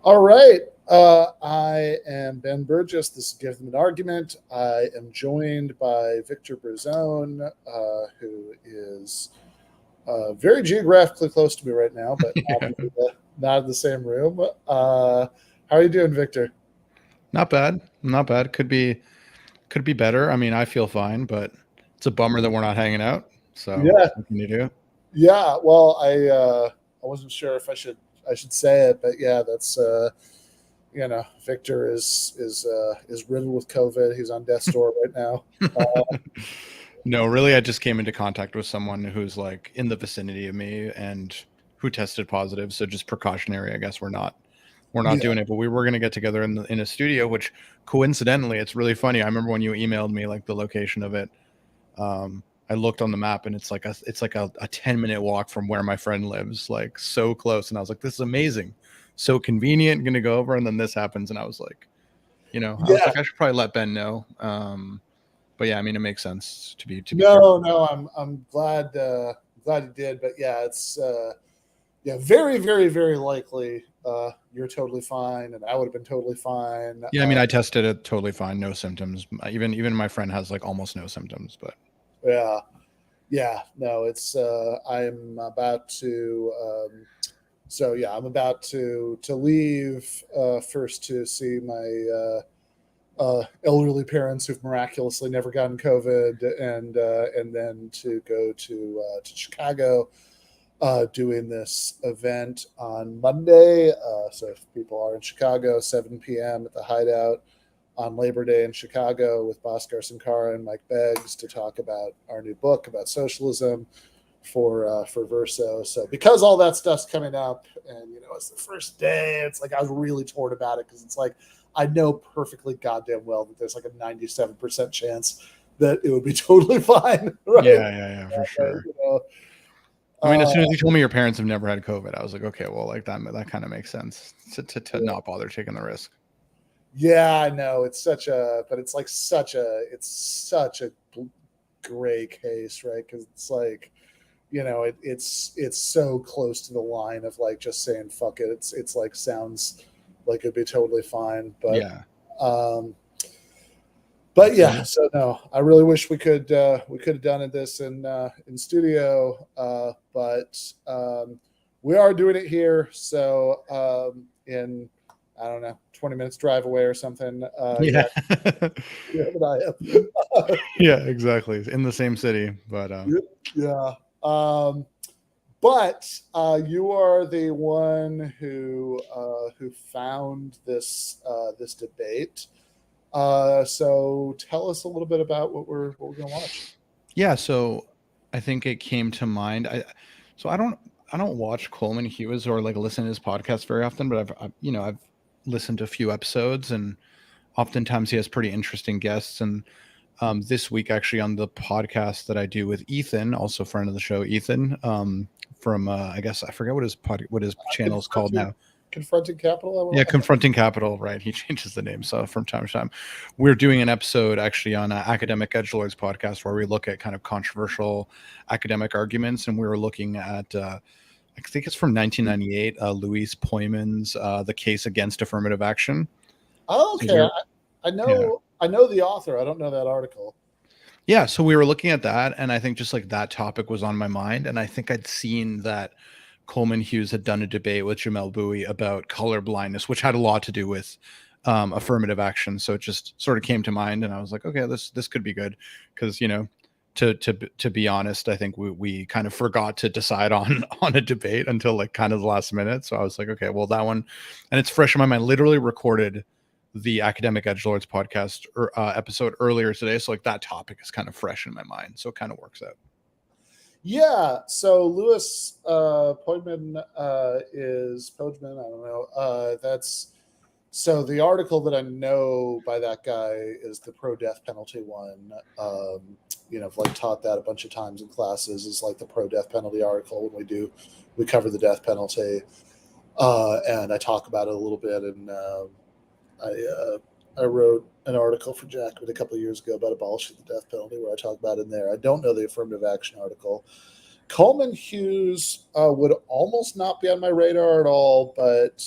All right. I am Ben Burgess. This is Give Them an Argument. I am joined by Victor Bruzzone, who is very geographically close to me right now, but Yeah, not in the same room. How are you doing, Victor? not bad. Not bad. Could be better. I mean, I feel fine, but it's a bummer that we're not hanging out. So Yeah, what can you do? yeah. Well, I wasn't sure if I should say it, but yeah, that's Victor is riddled with COVID. He's on death's door right now. No, really, I just came into contact with someone who's like in the vicinity of me and who tested positive. So just precautionary. I guess we're not Yeah, doing it, but we were gonna get together in a studio, which coincidentally, it's really funny. I remember when you emailed me like the location of it. I looked on the map and it's like a 10-minute walk from where my friend lives, like so close. And I was like, this is amazing, so convenient. Gonna go over, and then this happens, and I was like, yeah. I should probably let Ben know. But yeah, I mean, it makes sense to be No, careful. no, I'm glad you did, but yeah, it's yeah, very, very, very likely you're totally fine, and I would have been totally fine. Yeah, I mean, I tested it totally fine, no symptoms. Even my friend has like almost no symptoms, but Yeah, yeah, no, it's I'm about to so yeah, I'm about to leave first to see my elderly parents who've miraculously never gotten COVID, and then to go to Chicago, doing this event on Monday. So if people are in Chicago, 7 p.m. at the Hideout on Labor Day in Chicago with Bhaskar Sankara and Mike Beggs to talk about our new book about socialism for Verso. So because all that stuff's coming up, and it's the first day, it's like I was really torn about it because it's like I know perfectly goddamn well that there's like a 97% chance that it would be totally fine, right? yeah, for But, sure. I mean, as uh, soon as you told me your parents have never had COVID, I was like, okay, well, like that kind of makes sense to not bother taking the risk. yeah, I know but it's like such a gray case, right? Because it's like it's so close to the line of like just saying fuck it. It's like sounds like it'd be totally fine, Yeah. um, but So yeah. So no, I really wish we could have done this in studio, but we are doing it here. So in I don't know 20 minutes drive away or something. yeah. Yeah, but I am. Yeah, exactly. In the same city, but Yeah. But you are the one who found this debate. So tell us a little bit about what we're gonna watch. yeah, so I think it came to mind. I don't watch Coleman Hughes or like listen to his podcast very often, but I've listened to a few episodes, and oftentimes he has pretty interesting guests. And this week, actually, on the podcast that I do with Ethan, also friend of the show, Ethan, from I guess I forget what his channel is called Confronting now. confronting capital. Yeah, Confronting Capital, right? He changes the name. So from time to time, we're doing an episode actually on Academic Edgelord's podcast where we look at kind of controversial academic arguments, and we were looking at I think it's from 1998, Louise Poyman's "The Case Against Affirmative Action." Oh, So okay. we're I yeah. know the author. I don't know that article. Yeah, so we were looking at that, and I think just like that topic was on my mind, and I think I'd seen that Coleman Hughes had done a debate with Jamelle Bouie about color blindness, which had a lot to do with affirmative action. So it just sort of came to mind, and I was like, okay, this could be good because to be honest, I think we kind of forgot to decide on on a debate until like kind of the last minute. So I was like, okay, well that one, and it's fresh in my mind. Literally recorded the Academic Edgelords podcast episode earlier today, so like that topic is kind of fresh in my mind, so it kind of works out. Yeah. So Lewis Poidman is Podman. I don't know. That's so the article that I know by that guy is the pro death penalty one. I've like taught that a bunch of times in classes. Is like the pro death penalty article when we cover the death penalty, and I talk about it a little bit. And I I wrote an article for Jackman a couple of years ago about abolishing the death penalty, where I talk about it in there. I don't know the affirmative action article. Coleman Hughes would almost not be on my radar at all, but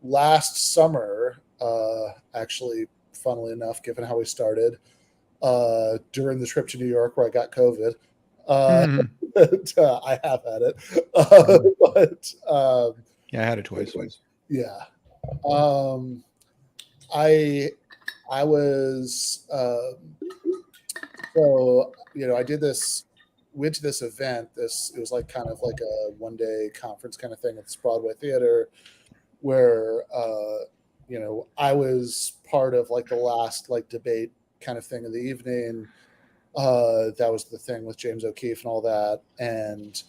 last summer, actually, funnily enough, given how we started, during the trip to New York where I got COVID, Mhm. but, I have had it. But Yeah, I had it twice. yeah, um, I I was so I did this, went to this event. It was like kind of like a 1 day conference kind of thing at this Broadway theater where I was part of like the last like debate kind of thing of the evening. That was the thing with James O'Keefe and all that, and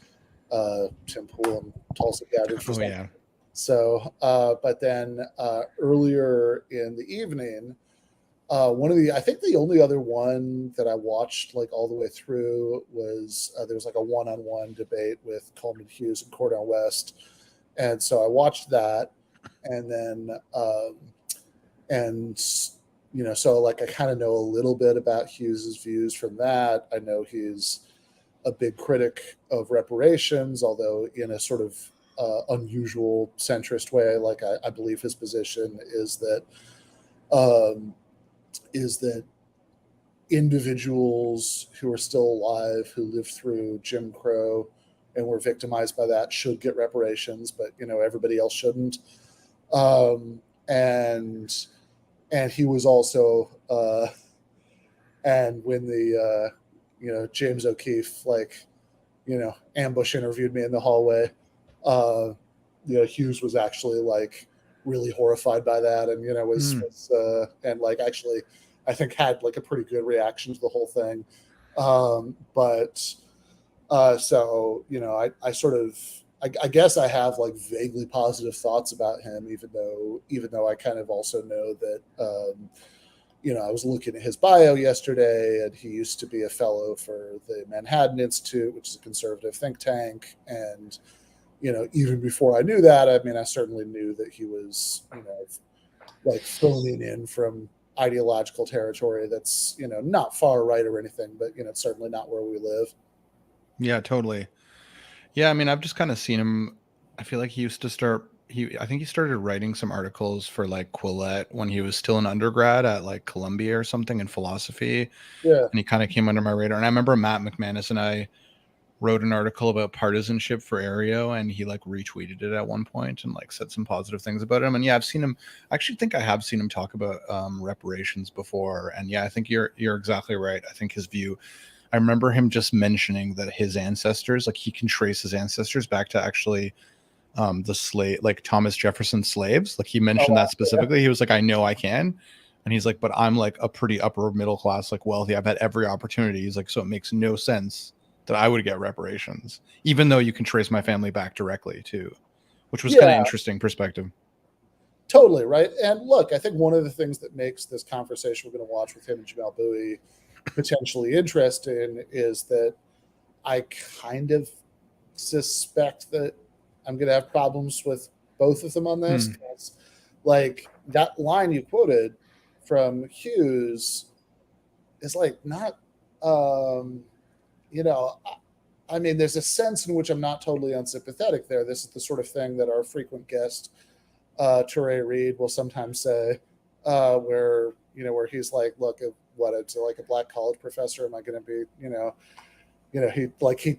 Tim Pool and Tulsi Gabbard for Oh some. yeah. So, but then earlier in the evening, one of the, I think the only other one that I watched like all the way through was there was like a one-on-one debate with Coleman Hughes and Cordell West, and so I watched that, and then and so like I kind of know a little bit about Hughes's views from that. I know he's a big critic of reparations, although in a sort of unusual centrist way. Like I believe his position um, is that individuals who are still alive who lived through Jim Crow and were victimized by that should get reparations, but everybody else shouldn't. Um, and and he was also and when the James O'Keefe like ambush interviewed me in the hallway, uh, Hughes was actually like really horrified by that, and Mm. and like actually I think had like a pretty good reaction to the whole thing. But so I sort of I guess I have like vaguely positive thoughts about him, even though I kind of also know that I was looking at his bio yesterday, and he used to be a fellow for the Manhattan Institute, which is a conservative think tank. And, even before I knew that, I mean, I certainly knew that he was, like phoning in from ideological territory that's, not far right or anything, but, it's certainly not where we live. Yeah, totally. Yeah, I mean, I've just kind of seen him. I feel like he used to start. I think he started writing some articles for like Quillette when he was still an undergrad at like Columbia or something in philosophy, Yeah. and he kind of came under my radar. And I remember Matt McManus and I wrote an article about partisanship for Aereo, and he like retweeted it at one point and like said some positive things about him. And yeah, I've seen him. I actually think I have seen him talk about reparations before. And yeah, I think you're exactly right. I think his view. I remember him just mentioning that his ancestors, like he can trace his ancestors back to actually the slave, like Thomas Jefferson slaves. Like he Oh, mentioned wow. that specifically. He was like, I know I can. And he's like, but I'm like a pretty upper middle class, like wealthy. I've had every opportunity. He's like, so it makes no sense that I would get reparations, even though you can trace my family back directly too, which was kind of Yeah, interesting perspective. totally. Right. And look, I think one of the things that makes this conversation we're going to watch with him and Jamelle Bouie potentially interesting is that I kind of suspect that I'm going to have problems with both of them on this. Hmm. 'Cause, like that line you quoted from Hughes is like not, um, I mean, there's a sense in which I'm not totally unsympathetic there. This is the sort of thing that our frequent guest, Ture Reed, will sometimes say, where he's like, look, what it's like a black college professor. Am I going to be,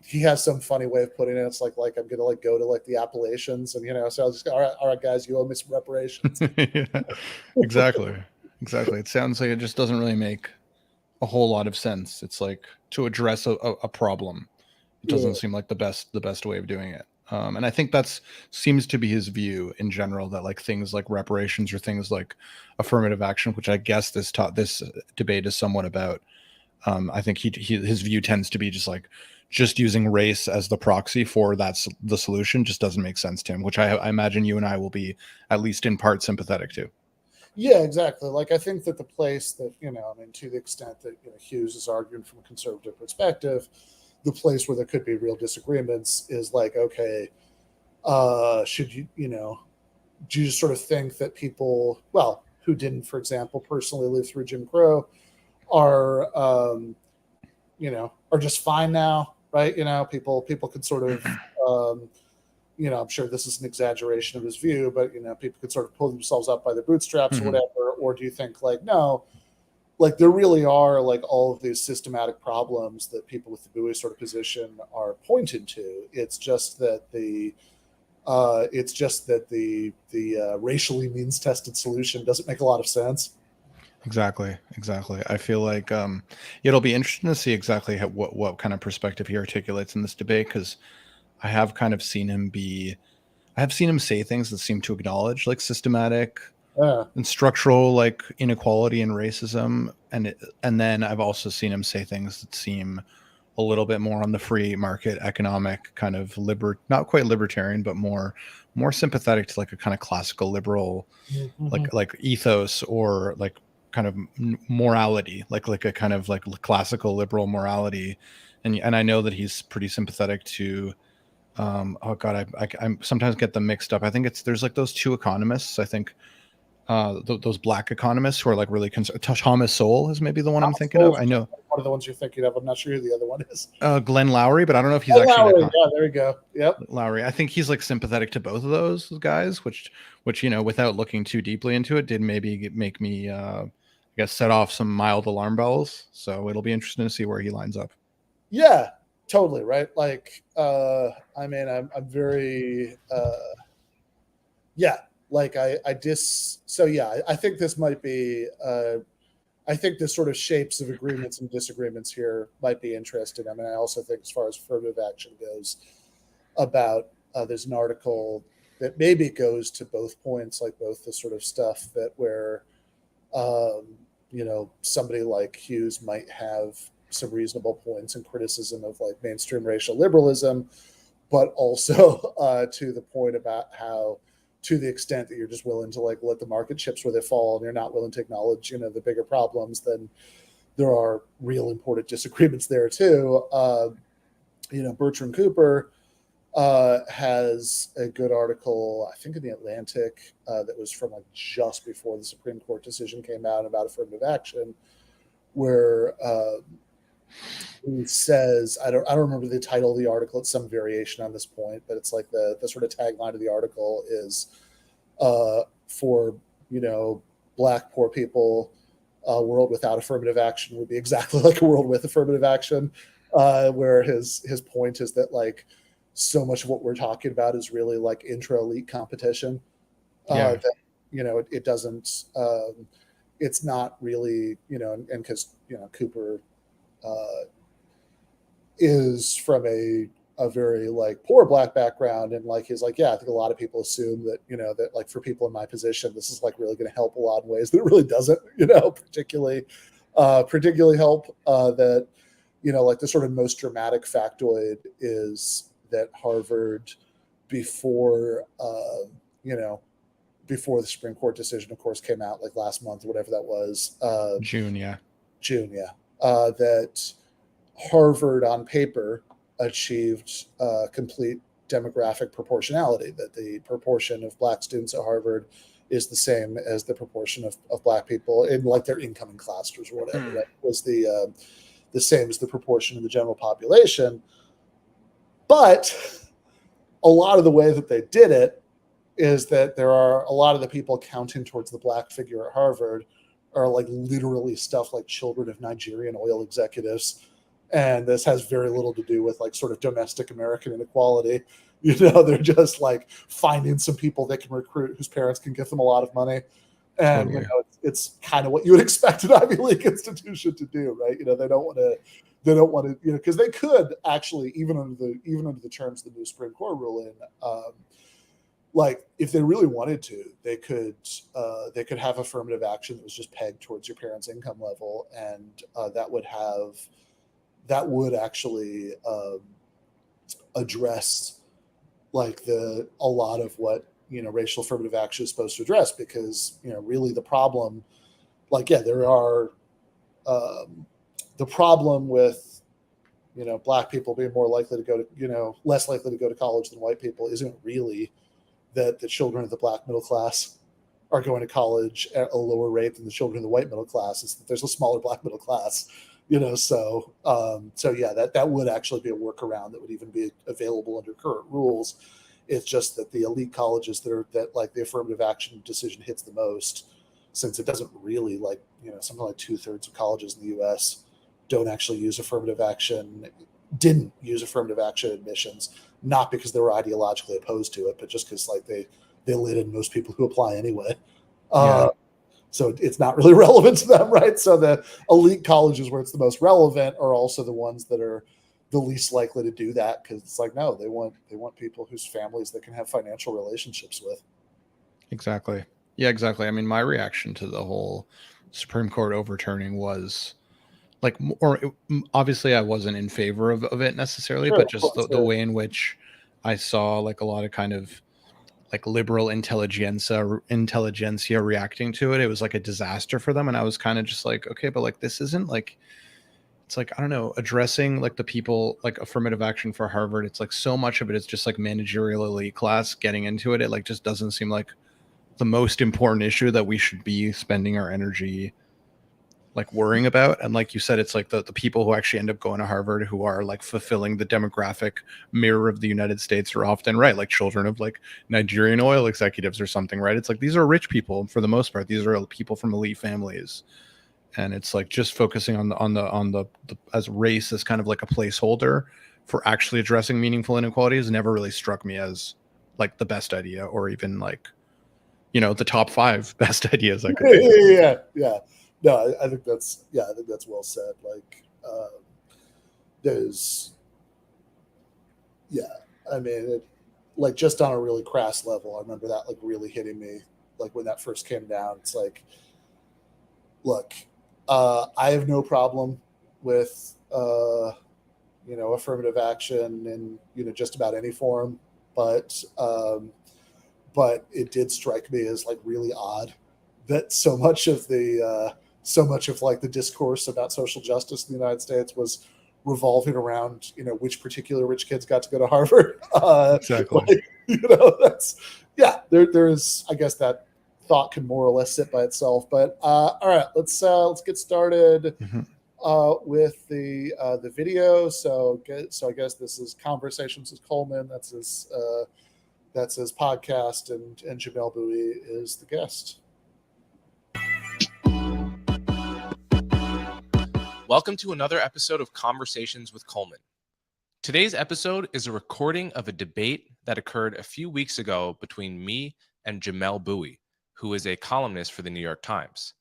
he has some funny way of putting it. It's like I'm gonna like go to like the Appalachians, and so I'll just go, all right, guys, you owe me some reparations. Yeah, exactly. Exactly. It sounds like it just doesn't really make a whole lot of sense. It's like to address a problem. It Yeah, doesn't seem like the best way of doing it. And I think that's seems to be his view in general that like things like reparations or things like affirmative action, which I guess this debate is somewhat about. I think his view tends to be just using race as the proxy for that's the solution just doesn't make sense to him, which I imagine you and I will be at least in part sympathetic to. yeah, exactly. Like I think that the place that I mean, to the extent that Hughes is arguing from a conservative perspective, the place where there could be real disagreements is like, okay, should do you just sort of think that people, well, who didn't, for example, personally live through Jim Crow, are are just fine now, right? People can sort of, um, I'm sure this is an exaggeration of his view, but people could sort of pull themselves up by their bootstraps or whatever? Or do you think like, no, like there really are like all of these systematic problems that people with the Bouie sort of position are pointed to? It's just that the racially means tested solution doesn't make a lot of sense. Exactly. I feel like it'll be interesting to see exactly what kind of perspective he articulates in this debate, because I have kind of seen him say things that seem to acknowledge like systematic and structural like inequality and racism, and then I've also seen him say things that seem a little bit more on the free market economic kind of not quite libertarian, but more sympathetic to like a kind of classical liberal like ethos, or like kind of morality, like a kind of like classical liberal morality. And I know that he's pretty sympathetic to oh god, I sometimes get them mixed up. I think there's like those two economists, I think those black economists who are like really Thomas Sowell is maybe the one I'm thinking of. I know one of the ones you're thinking of. I'm not sure who the other one is. Glenn Lowry, but I don't know if he's actually Lowry. Yeah, there you go. Yep, Lowry. I think he's like sympathetic to both of those guys, which without looking too deeply into it, did maybe make me I guess set off some mild alarm bells. So it'll be interesting to see where he lines up. Yeah, totally right. Like I mean, I'm very yeah, like I so yeah, I think this might be I think the sort of shapes of agreements and disagreements here might be interesting. I mean, I also think as far as affirmative action goes, about there's an article that maybe goes to both points, like both the sort of stuff that where somebody like Hughes might have some reasonable points and criticism of like mainstream racial liberalism, but also to the point about how, to the extent that you're just willing to like let the market chips where they fall and you're not willing to acknowledge the bigger problems, then there are real important disagreements there too. Bertrand Cooper has a good article, I think in the Atlantic, that was from like just before the Supreme Court decision came out about affirmative action, where he says, I don't remember the title of the article. It's some variation on this point, but it's like the sort of tagline of the article is for Black poor people, a world without affirmative action would be exactly like a world with affirmative action. Where his point is that like so much of what we're talking about is really like intra-elite competition. That it doesn't. It's not really and because Cooper is from a very like poor Black background, and like he's like, yeah, I think a lot of people assume that that like for people in my position this is like really going to help a lot in ways that it really doesn't particularly help. That like the sort of most dramatic factoid is that Harvard, before before the Supreme Court decision, of course, came out like last month or whatever that was, June, that Harvard on paper achieved complete demographic proportionality, that the proportion of Black students at Harvard is the same as the proportion of Black people in like their incoming clusters or whatever. That was the same as the proportion of the general population. But a lot of the way that they did it is that there are a lot of the people counting towards the Black figure at Harvard are like literally stuff like children of Nigerian oil executives. And this has very little to do with like sort of domestic American inequality. They're just like finding some people they can recruit whose parents can give them a lot of money. And, totally. It's kind of what you would expect an Ivy League institution to do, right? They don't want to, because they could actually, even under the terms of the new Supreme Court ruling, like if they really wanted to, they could have affirmative action that was just pegged towards your parents' income level, and that would actually address like a lot of what racial affirmative action is supposed to address, because really the problem, like there are the problem with Black people being more likely to go to less likely to go to college than white people isn't really that the children of the Black middle class are going to college at a lower rate than the children of the white middle class. It's that there's a smaller Black middle class. So yeah, that would actually be a workaround that would even be available under current rules. It's just that the elite colleges that like the affirmative action decision hits the most, since it doesn't really, like, something like 2/3 of colleges in the U.S. don't actually use affirmative action, didn't use affirmative action admissions, not because they were ideologically opposed to it, but just because like they let in most people who apply anyway. Yeah. So it's not really relevant to them, right? So the elite colleges where it's the most relevant are also the ones that are the least likely to do that, because it's like, no, they want people whose families they can have financial relationships with. Exactly. Yeah, exactly. I mean, my reaction to the whole Supreme Court overturning was like, obviously I wasn't in favor of it necessarily, Sure, but of just course, the way in which I saw like a lot of kind of like liberal intelligentsia reacting to it. It was like a disaster for them. And I was kind of just like, okay, but like, this isn't like, it's like, I don't know, addressing like the people, like affirmative action for Harvard. It's like so much of it is just like managerial elite class getting into it. It like just doesn't seem like the most important issue that we should be spending our energy like worrying about. And like you said, it's like the people who actually end up going to Harvard, who are like fulfilling the demographic mirror of the United States, are often, right, like children of like Nigerian oil executives or something, right? It's like these are rich people for the most part. These are people from elite families. And it's like just focusing on the as race as kind of like a placeholder for actually addressing meaningful inequalities never really struck me as like the best idea, or even like, the top 5 best ideas I could think of. yeah. No, I think that's well said. Like, there's, yeah, I mean, like just on a really crass level, I remember that like really hitting me, like when that first came down. It's like, look, I have no problem with affirmative action in just about any form, but it did strike me as like really odd that so much of like the discourse about social justice in the United States was revolving around which particular rich kids got to go to Harvard. Exactly. Like, that's, yeah, there is, I guess, that thought can more or less sit by itself. But all right, let's get started Mhm. with the video. So I guess this is Conversations with Coleman. That's his podcast, and Jamelle Bouie is the guest. Welcome to another episode of Conversations with Coleman. Today's episode is a recording of a debate that occurred a few weeks ago between me and Jamelle Bouie, who is a columnist for the New York Times.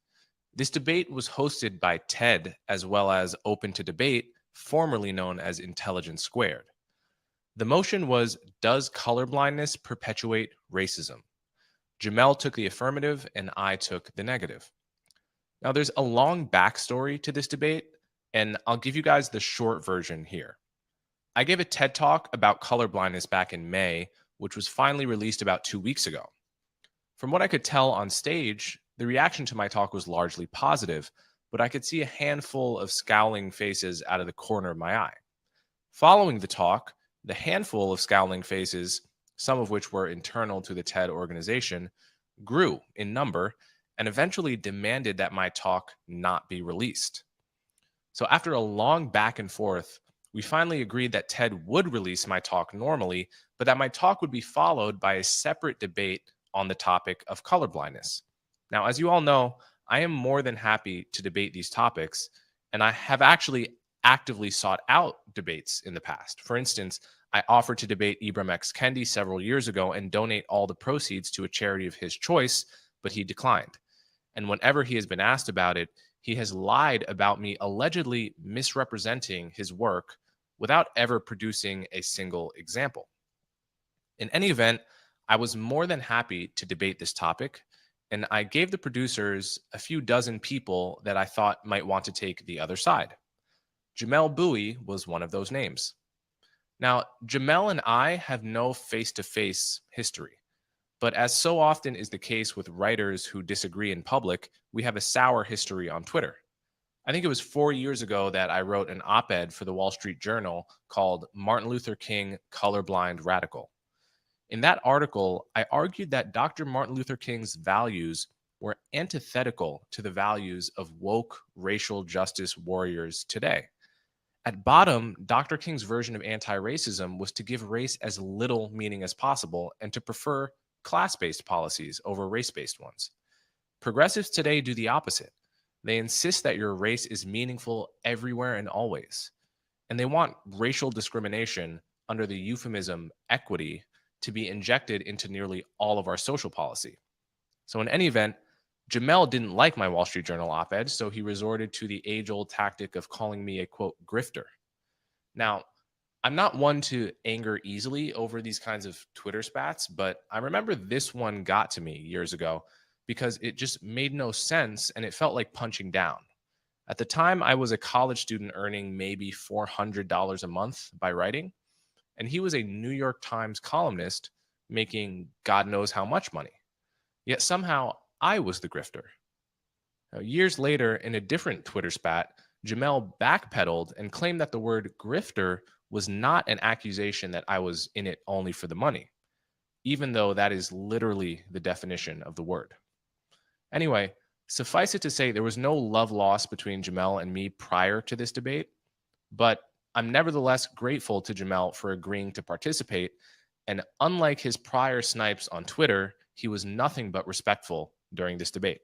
This debate was hosted by TED, as well as Open to Debate, formerly known as Intelligence Squared. The motion was, does colorblindness perpetuate racism? Jamelle took the affirmative and I took the negative. Now, there's a long backstory to this debate, and I'll give you guys the short version here. I gave a TED Talk about colorblindness back in May, which was finally released about 2 weeks ago. From what I could tell on stage, the reaction to my talk was largely positive, but I could see a handful of scowling faces out of the corner of my eye. Following the talk, the handful of scowling faces, some of which were internal to the TED organization, grew in number and eventually demanded that my talk not be released. So after a long back and forth, we finally agreed that TED would release my talk normally, but that my talk would be followed by a separate debate on the topic of colorblindness. Now, as you all know, I am more than happy to debate these topics, and I have actually actively sought out debates in the past. For instance, I offered to debate Ibram X. Kendi several years ago and donate all the proceeds to a charity of his choice, but he declined. And whenever he has been asked about it, he has lied about me allegedly misrepresenting his work without ever producing a single example. In any event, I was more than happy to debate this topic, and I gave the producers a few dozen people that I thought might want to take the other side. Jamelle Bouie was one of those names. Now, Jamelle and I have no face-to-face history. But as so often is the case with writers who disagree in public, we have a sour history on Twitter. I think it was 4 years ago that I wrote an op-ed for the Wall Street Journal called Martin Luther King, Colorblind Radical. In that article, I argued that Dr. Martin Luther King's values were antithetical to the values of woke racial justice warriors today. At bottom, Dr. King's version of anti-racism was to give race as little meaning as possible and to prefer class-based policies over race-based ones. Progressives today do the opposite. They insist that your race is meaningful everywhere and always. And they want racial discrimination under the euphemism equity to be injected into nearly all of our social policy. So in any event, Jamelle didn't like my Wall Street Journal op-ed, so he resorted to the age-old tactic of calling me a, quote, grifter. Now, I'm not one to anger easily over these kinds of Twitter spats, but I remember this one got to me years ago because it just made no sense and it felt like punching down. At the time, I was a college student earning maybe $400 a month by writing, and he was a New York Times columnist making God knows how much money. Yet somehow I was the grifter. Now, years later, in a different Twitter spat, Jamelle backpedaled and claimed that the word grifter was not an accusation that I was in it only for the money, even though that is literally the definition of the word. Anyway, suffice it to say, there was no love lost between Jamelle and me prior to this debate, but I'm nevertheless grateful to Jamelle for agreeing to participate, and unlike his prior snipes on Twitter, he was nothing but respectful during this debate.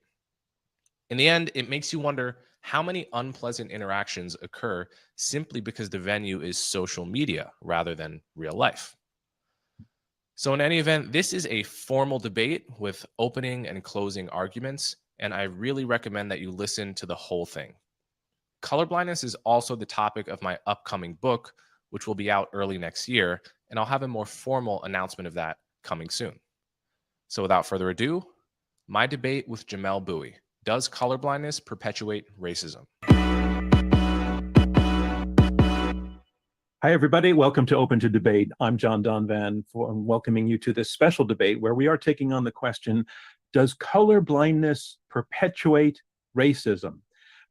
In the end, it makes you wonder how many unpleasant interactions occur simply because the venue is social media rather than real life. So in any event, this is a formal debate with opening and closing arguments, and I really recommend that you listen to the whole thing. Colorblindness is also the topic of my upcoming book, which will be out early next year, and I'll have a more formal announcement of that coming soon. So without further ado, my debate with Jamelle Bouie. Does colorblindness perpetuate racism? Hi, everybody. Welcome to Open to Debate. I'm John Donvan, welcoming you to this special debate where we are taking on the question, does colorblindness perpetuate racism?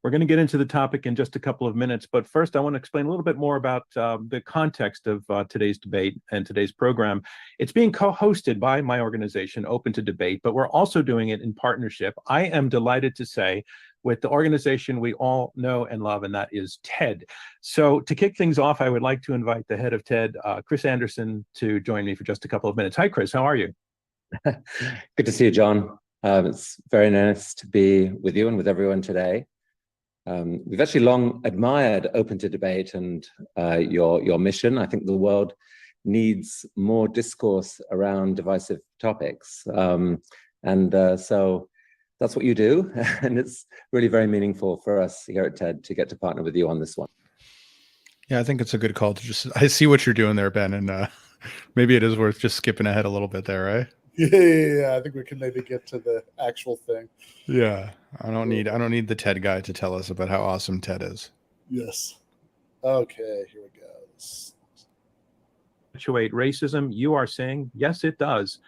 We're going to get into the topic in just a couple of minutes, but first I want to explain a little bit more about the context of today's debate and today's program. It's being co-hosted by my organization, Open to Debate, but we're also doing it in partnership. I am delighted to say with the organization we all know and love, and that is TED. So to kick things off, I would like to invite the head of TED, Chris Anderson, to join me for just a couple of minutes. Hi, Chris. How are you? Good to see you, John. It's very nice to be with you and with everyone today. We've actually long admired Open to Debate and your mission. I think the world needs more discourse around divisive topics. So that's what you do. And it's really very meaningful for us here at TED to get to partner with you on this one. Yeah, I think it's a good call to just, I see what you're doing there, Ben, and maybe it is worth just skipping ahead a little bit there, right? Yeah, I think we can maybe get to the actual thing. Yeah, I don't need the TED guy to tell us about how awesome TED is. Yes. Okay, here we go. Perpetuate racism, you are saying, yes, it does.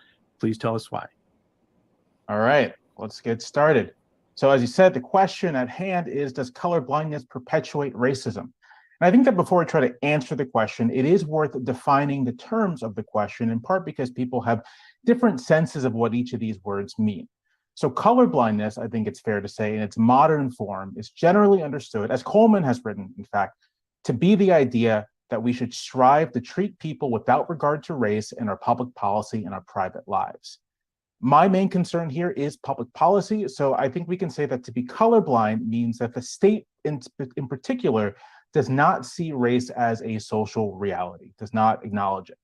Please tell us why. All right, let's get started. So as you said, the question at hand is, does colorblindness perpetuate racism? And I think that before I try to answer the question, it is worth defining the terms of the question, in part because people have different senses of what each of these words mean. So colorblindness, I think it's fair to say, in its modern form, is generally understood, as Coleman has written, in fact, to be the idea that we should strive to treat people without regard to race in our public policy and our private lives. My main concern here is public policy, so I think we can say that to be colorblind means that the state in particular does not see race as a social reality, does not acknowledge it.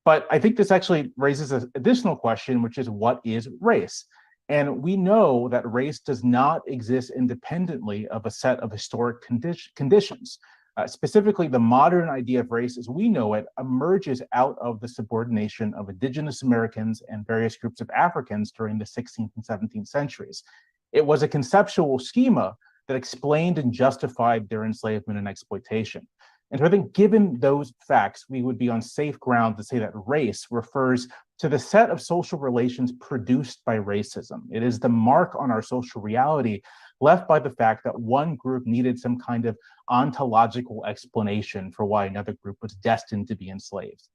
But I think this actually raises an additional question, which is, what is race? And we know that race does not exist independently of a set of historic conditions. Specifically, the modern idea of race as we know it emerges out of the subordination of indigenous Americans and various groups of Africans during the 16th and 17th centuries. It was a conceptual schema that explained and justified their enslavement and exploitation. And so I think given those facts, we would be on safe ground to say that race refers to the set of social relations produced by racism. It is the mark on our social reality left by the fact that one group needed some kind of ontological explanation for why another group was destined to be enslaved.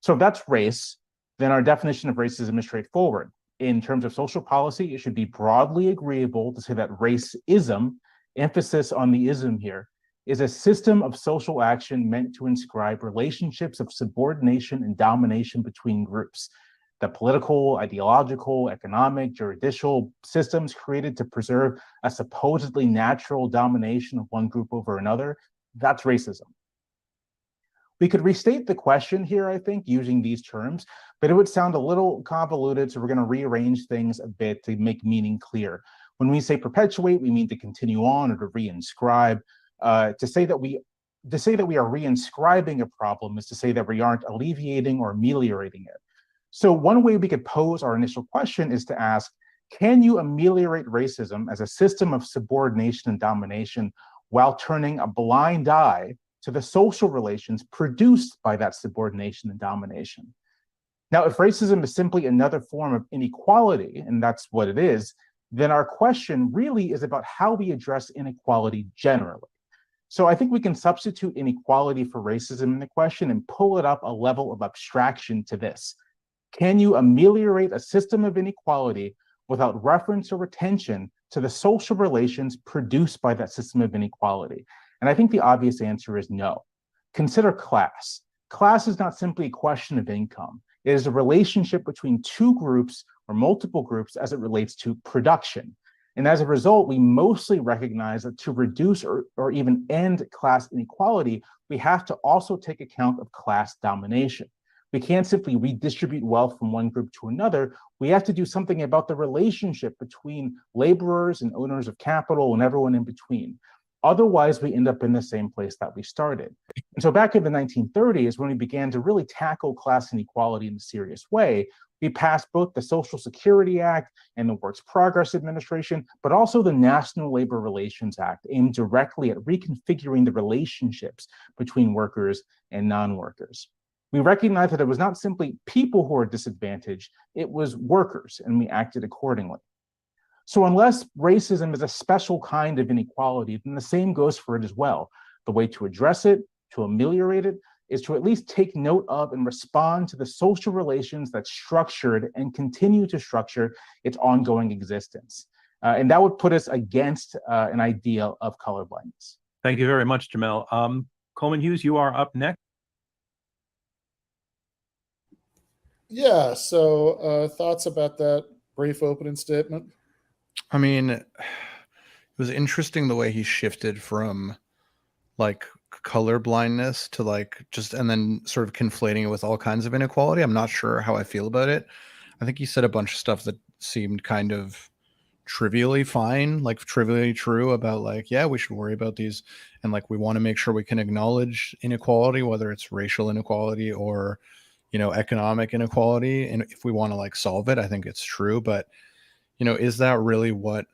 So if that's race, then our definition of racism is straightforward. In terms of social policy, it should be broadly agreeable to say that racism, emphasis on the ism here, is a system of social action meant to inscribe relationships of subordination and domination between groups. The political, ideological, economic, juridical systems created to preserve a supposedly natural domination of one group over another, that's racism. We could restate the question here, I think, using these terms, but it would sound a little convoluted, so we're going to rearrange things a bit to make meaning clear. When we say perpetuate, we mean to continue on or to reinscribe. To say that we are reinscribing a problem is to say that we aren't alleviating or ameliorating it. So one way we could pose our initial question is to ask, can you ameliorate racism as a system of subordination and domination while turning a blind eye to the social relations produced by that subordination and domination? Now, if racism is simply another form of inequality, and that's what it is, then our question really is about how we address inequality generally. So I think we can substitute inequality for racism in the question and pull it up a level of abstraction to this. Can you ameliorate a system of inequality without reference or attention to the social relations produced by that system of inequality? And I think the obvious answer is no. Consider class. Class is not simply a question of income. It is a relationship between two groups or multiple groups as it relates to production. And as a result, we mostly recognize that to reduce or even end class inequality, we have to also take account of class domination. We can't simply redistribute wealth from one group to another. We have to do something about the relationship between laborers and owners of capital and everyone in between. Otherwise, we end up in the same place that we started. And so back in the 1930s, when we began to really tackle class inequality in a serious way, we passed both the Social Security Act and the Works Progress Administration, but also the National Labor Relations Act, aimed directly at reconfiguring the relationships between workers and non-workers. We recognized that it was not simply people who were disadvantaged, it was workers, and we acted accordingly. So unless racism is a special kind of inequality, then the same goes for it as well. The way to address it, to ameliorate it, is to at least take note of and respond to the social relations that structured and continue to structure its ongoing existence. And that would put us against an idea of colorblindness. Thank you very much, Jamelle. Coleman Hughes, you are up next. Yeah, so thoughts about that brief opening statement? I mean, it was interesting the way he shifted from like color blindness to like just, and then sort of conflating it with all kinds of inequality. I'm not sure how I feel about it. I think he said a bunch of stuff that seemed kind of trivially fine, like trivially true about like, yeah, we should worry about these. And like, we want to make sure we can acknowledge inequality, whether it's racial inequality or, you know, economic inequality. And if we want to like solve it, I think it's true. But, you know, is that really what,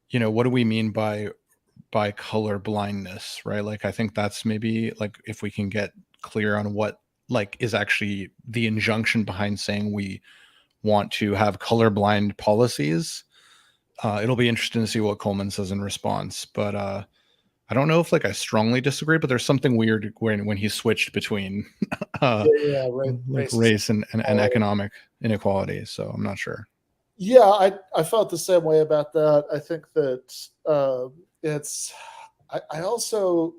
you know, what do we mean by color blindness, right? Like, I think that's maybe like, if we can get clear on what like is actually the injunction behind saying we want to have colorblind policies, it'll be interesting to see what Coleman says in response. But I don't know if like I strongly disagree, but there's something weird when he switched between race and economic inequality. So I'm not sure. Yeah, I felt the same way about that. I think that I also,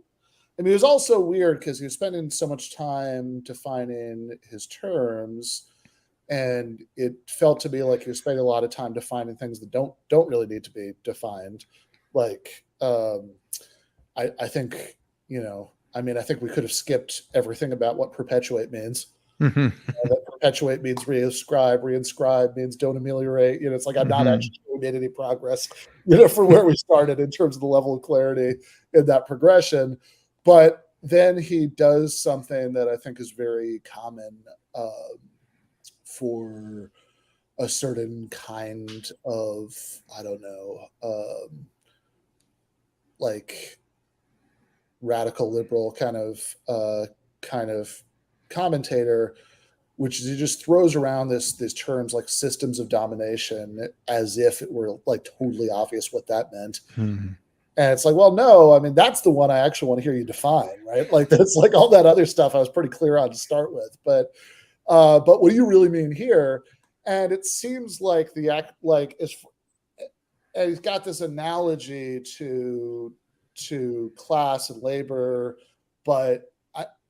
I mean, it was also weird because he was spending so much time defining his terms, and it felt to me like he was spending a lot of time defining things that don't really need to be defined. Like, I think, you know, I mean, I think we could have skipped everything about what perpetuate means. Mm-hmm. That perpetuate means reinscribe means don't ameliorate. You know, it's like I'm not actually made any progress, you know, from where we started in terms of the level of clarity in that progression. But then he does something that I think is very common for a certain kind of, I don't know, like radical liberal kind of commentator, which is he just throws around these terms like systems of domination as if it were like totally obvious what that meant. And it's like, well, no, I mean, that's the one I actually want to hear you define, right? Like that's like all that other stuff I was pretty clear on to start with. But what do you really mean here? And it seems like and he's got this analogy to to class and labor, but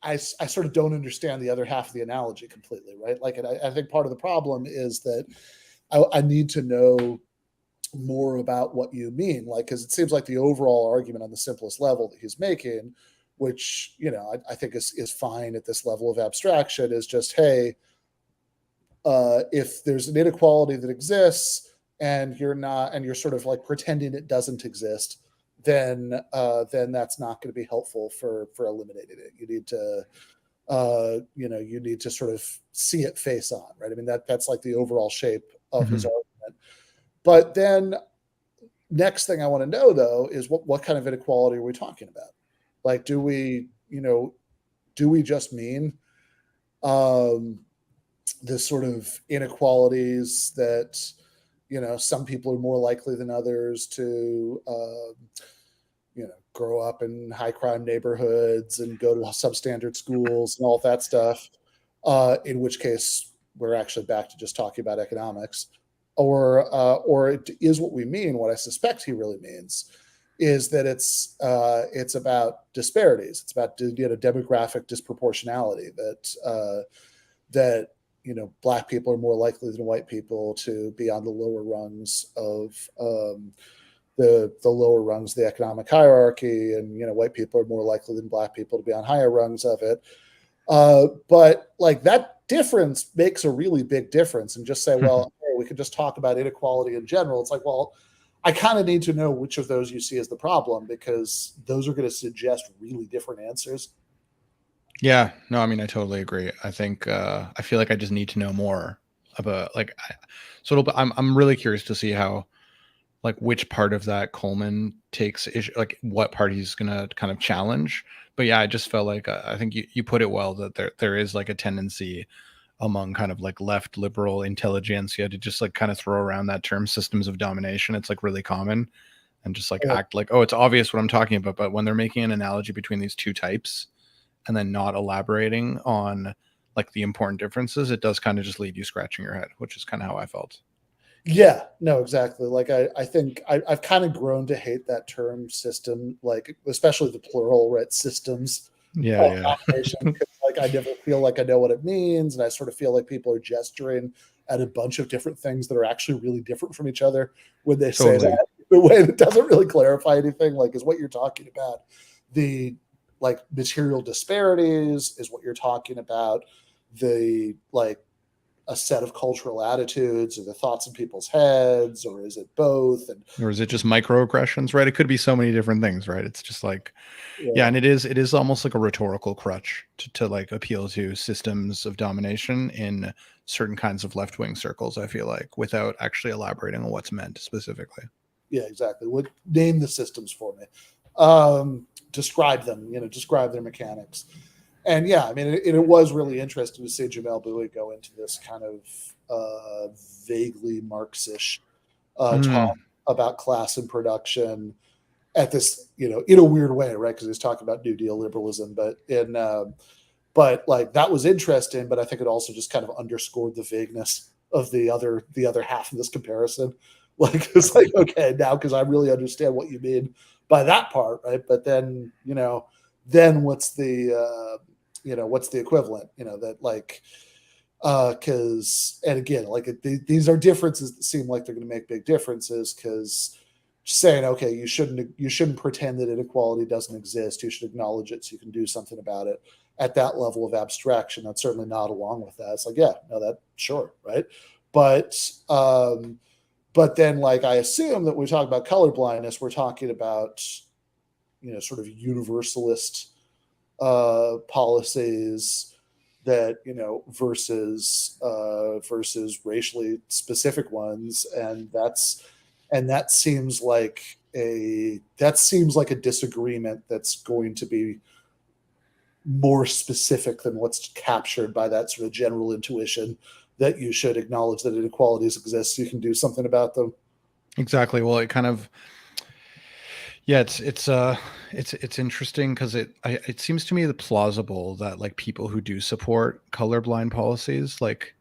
I sort of don't understand the other half of the analogy completely, right? Like, and I think part of the problem is that I need to know more about what you mean, like, because it seems like the overall argument on the simplest level that he's making, which, you know, I think is fine at this level of abstraction, is just, hey, if there's an inequality that exists and you're sort of like pretending it doesn't exist, then that's not going to be helpful for eliminating it. You need to you need to sort of see it face on, right? I mean, that's like the overall shape of his argument. But then next thing I want to know, though, is what kind of inequality are we talking about? Like, do we just mean this sort of inequalities that, you know, some people are more likely than others to grow up in high crime neighborhoods and go to substandard schools and all that stuff, in which case we're actually back to just talking about economics, or it is what we mean, what I suspect he really means, is that it's about disparities. It's about, you know, demographic disproportionality, that you know, Black people are more likely than white people to be on the lower rungs of the lower rungs of the economic hierarchy, and, you know, white people are more likely than Black people to be on higher rungs of it. But like, that difference makes a really big difference. And just say, well, hey, we could just talk about inequality in general. It's like, well, I kind of need to know which of those you see as the problem, because those are going to suggest really different answers. Yeah, no, I mean, I totally agree. I think I feel like I just need to know more about, like, I'm really curious to see how, like, which part of that Coleman takes issue, like what part he's gonna kind of challenge. But yeah, I just felt like I think you put it well, that there is like a tendency among kind of like left liberal intelligentsia to just like kind of throw around that term systems of domination. It's like really common, and just like act like, oh, it's obvious what I'm talking about. But when they're making an analogy between these two types and then not elaborating on like the important differences, it does kind of just leave you scratching your head, which is kind of how I felt. Yeah, no, exactly. Like, I think I've kind of grown to hate that term system, like, especially the plural, right? Systems. Yeah. Like, I never feel like I know what it means, and I sort of feel like people are gesturing at a bunch of different things that are actually really different from each other when they say that in a way that doesn't really clarify anything. Like, is what you're talking about the, like, material disparities? Is what you're talking about the, like, a set of cultural attitudes or the thoughts in people's heads, or is it both? And or is it just microaggressions, right? It could be so many different things, right? It's just like, yeah, and it is almost like a rhetorical crutch to like appeal to systems of domination in certain kinds of left-wing circles, I feel like, without actually elaborating on what's meant specifically. Yeah, exactly. Name the systems for me. Describe them, you know, describe their mechanics. And yeah, I mean, it was really interesting to see Jamelle Bouie go into this kind of vaguely Marxish talk about class and production at this, you know, in a weird way, right? Because he's talking about New Deal liberalism, but like, that was interesting. But I think it also just kind of underscored the vagueness of the other half of this comparison. Like, it's like, okay, now, because I really understand what you mean by that part, right? But then, you know, then what's the equivalent, you know, that, like, because, and again, like, these are differences that seem like they're going to make big differences, because saying, okay, you shouldn't pretend that inequality doesn't exist, you should acknowledge it so you can do something about it, at that level of abstraction, that's certainly not along with that. It's like, yeah, no, that, sure, right? But then, like, I assume that when we talk about colorblindness, we're talking about, you know, sort of universalist policies that, you know, versus racially specific ones, and that seems like a disagreement that's going to be more specific than what's captured by that sort of general intuition that you should acknowledge that inequalities exist so you can do something about them. Exactly. Well, it kind of, yeah, it's interesting, because it seems to me plausible that, like, people who do support colorblind policies, like,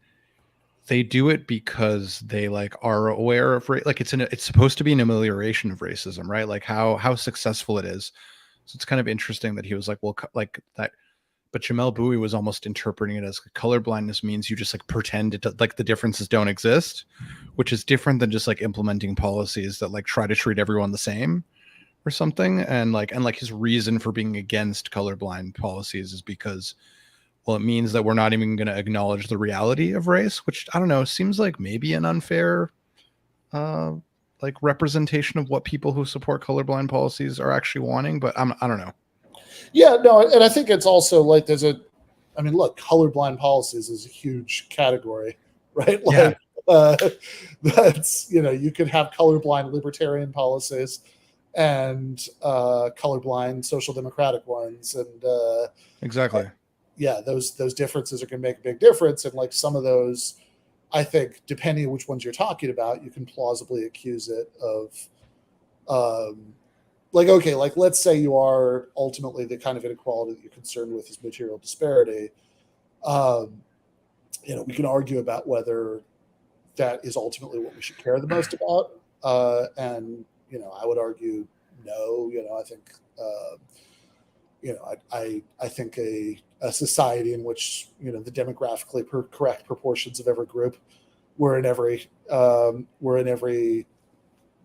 they do it because they like are aware of like it's supposed to be an amelioration of racism, right? Like how successful it is. So it's kind of interesting that he was like, well, like that. But Jamelle Bouie was almost interpreting it as colorblindness means you just like pretend it, like the differences don't exist, which is different than just like implementing policies that like try to treat everyone the same or something. And like his reason for being against colorblind policies is because, well, it means that we're not even going to acknowledge the reality of race, which I don't know, seems like maybe an unfair like representation of what people who support colorblind policies are actually wanting, but I don't know. Yeah, no, and I think it's also like look, colorblind policies is a huge category, right? Like, that's, you could have colorblind libertarian policies and colorblind social democratic ones, and exactly. Yeah, those differences are going to make a big difference, and like some of those, I think, depending on which ones you're talking about, you can plausibly accuse it of. Like, okay, like let's say you are ultimately the kind of inequality that you're concerned with is material disparity. We can argue about whether that is ultimately what we should care the most about. And, I would argue no. I think, I think a society in which, the demographically correct proportions of every group were in every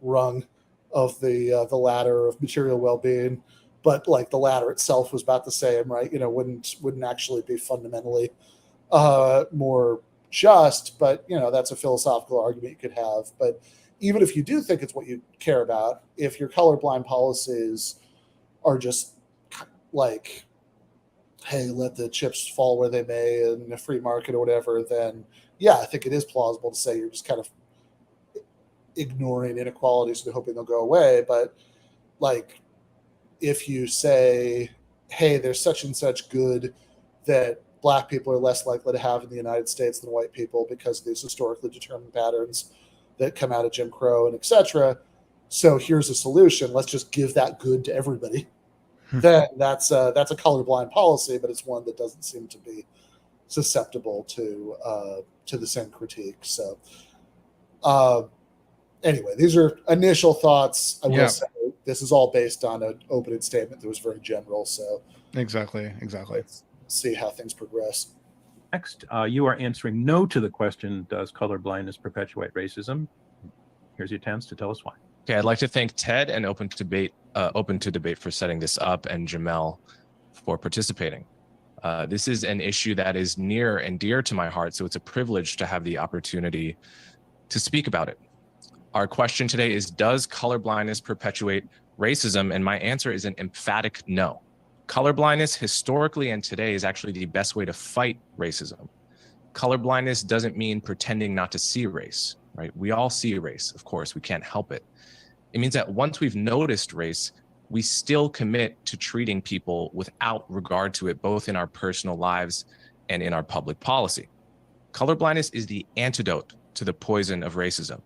rung of the ladder of material well-being, but like the ladder itself was about the same, right? Wouldn't actually be fundamentally more just, but that's a philosophical argument you could have. But even if you do think it's what you care about, if your colorblind policies are just like, hey, let the chips fall where they may in a free market or whatever, then yeah, I think it is plausible to say you're just kind of ignoring inequalities and hoping they'll go away. But like, if you say, hey, there's such and such good that Black people are less likely to have in the United States than white people because of these historically determined patterns that come out of Jim Crow and etc. So here's a solution. Let's just give that good to everybody. Then that's a colorblind policy, but it's one that doesn't seem to be susceptible to the same critique. So anyway, these are initial thoughts. I will say this is all based on an opening statement that was very general. So exactly. Let's see how things progress. Next, you are answering no to the question, does colorblindness perpetuate racism? Here's your chance to tell us why. Okay, I'd like to thank Ted and Open to Debate for setting this up, and Jamelle for participating. This is an issue that is near and dear to my heart, so it's a privilege to have the opportunity to speak about it. Our question today is, does colorblindness perpetuate racism? And my answer is an emphatic no. Colorblindness historically and today is actually the best way to fight racism. Colorblindness doesn't mean pretending not to see race, right? We all see race, of course, we can't help it. It means that once we've noticed race, we still commit to treating people without regard to it, both in our personal lives and in our public policy. Colorblindness is the antidote to the poison of racism.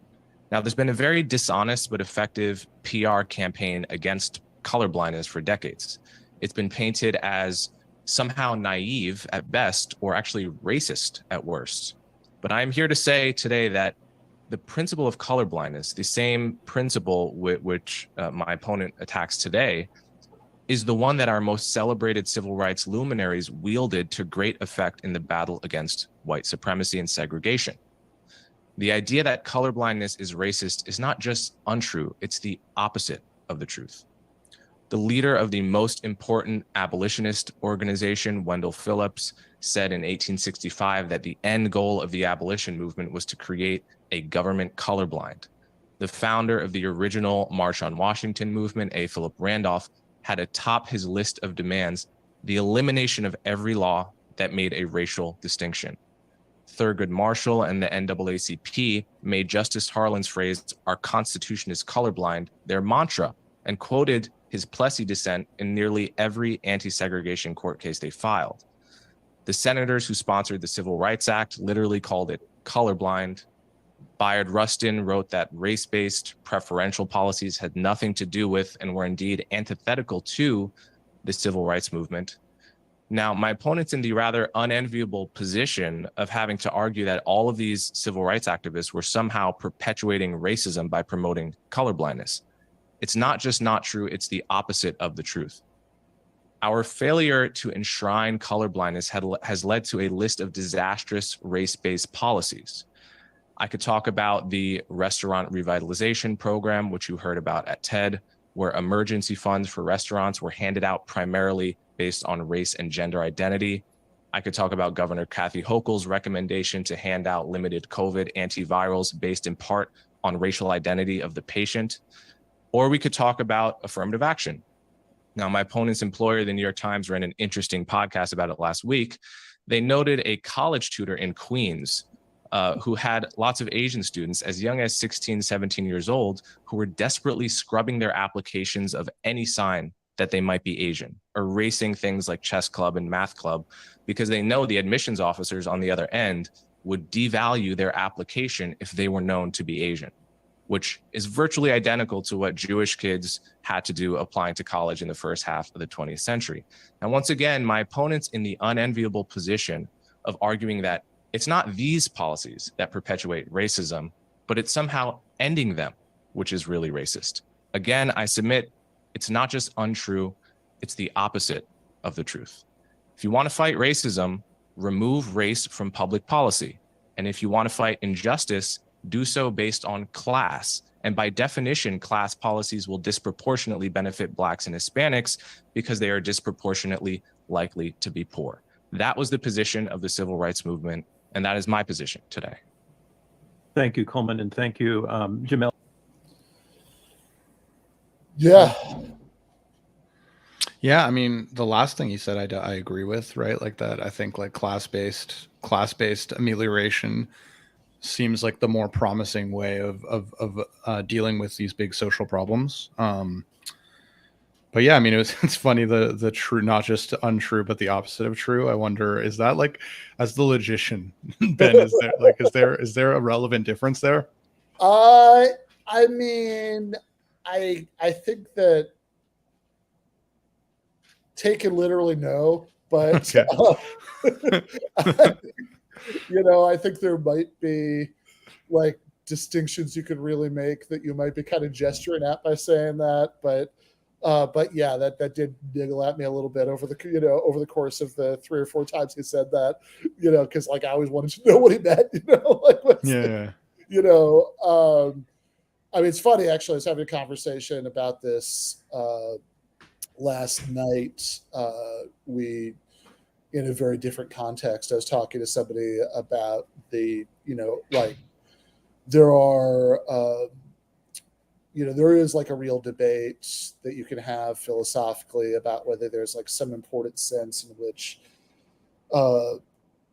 Now, there's been a very dishonest but effective PR campaign against colorblindness for decades. It's been painted as somehow naive at best, or actually racist at worst. But I'm here to say today that the principle of colorblindness, the same principle which my opponent attacks today, is the one that our most celebrated civil rights luminaries wielded to great effect in the battle against white supremacy and segregation. The idea that colorblindness is racist is not just untrue, it's the opposite of the truth. The leader of the most important abolitionist organization, Wendell Phillips, said in 1865 that the end goal of the abolition movement was to create a government colorblind. The founder of the original March on Washington movement, A. Philip Randolph, had atop his list of demands the elimination of every law that made a racial distinction. Thurgood Marshall and the NAACP made Justice Harlan's phrase, "Our Constitution is colorblind," their mantra, and quoted his Plessy dissent in nearly every anti-segregation court case they filed. The senators who sponsored the Civil Rights Act literally called it colorblind. Bayard Rustin wrote that race-based preferential policies had nothing to do with and were indeed antithetical to the civil rights movement. Now, my opponent's in the rather unenviable position of having to argue that all of these civil rights activists were somehow perpetuating racism by promoting colorblindness. It's not just not true, it's the opposite of the truth. Our failure to enshrine colorblindness has led to a list of disastrous race-based policies. I could talk about the restaurant revitalization program, which you heard about at TED, where emergency funds for restaurants were handed out primarily based on race and gender identity. I could talk about Governor Kathy Hochul's recommendation to hand out limited COVID antivirals based in part on racial identity of the patient. Or we could talk about affirmative action. Now, my opponent's employer, the New York Times, ran an interesting podcast about it last week. They noted a college tutor in Queens who had lots of Asian students as young as 16, 17 years old who were desperately scrubbing their applications of any sign that they might be Asian, erasing things like chess club and math club, because they know the admissions officers on the other end would devalue their application if they were known to be Asian, which is virtually identical to what Jewish kids had to do applying to college in the first half of the 20th century. And once again, my opponent's in the unenviable position of arguing that it's not these policies that perpetuate racism, but it's somehow ending them, which is really racist. Again, I submit it's not just untrue, it's the opposite of the truth. If you want to fight racism, remove race from public policy. And if you want to fight injustice, do so based on class. And by definition, class policies will disproportionately benefit Blacks and Hispanics because they are disproportionately likely to be poor. That was the position of the civil rights movement, and that is my position today. Thank you, Coleman, and thank you, Jamelle. Yeah. Yeah, I mean, the last thing you said, I agree with, right? Like that, I think like class-based amelioration seems like the more promising way of dealing with these big social problems. But yeah, I mean, it's funny, the true, not just untrue, but the opposite of true. I wonder, is that like, as the logician, Ben, is there a relevant difference there? I mean, I think that take it literally no, but Okay. I think there might be like distinctions you could really make that you might be kind of gesturing at by saying that, but yeah, that did niggle at me a little bit over the course of the 3 or 4 times he said that, because like I always wanted to know what he meant, like what's Yeah. I mean, it's funny actually. I was having a conversation about this last night. We, in a very different context, I was talking to somebody about the, like there are, there is like a real debate that you can have philosophically about whether there's like some important sense in which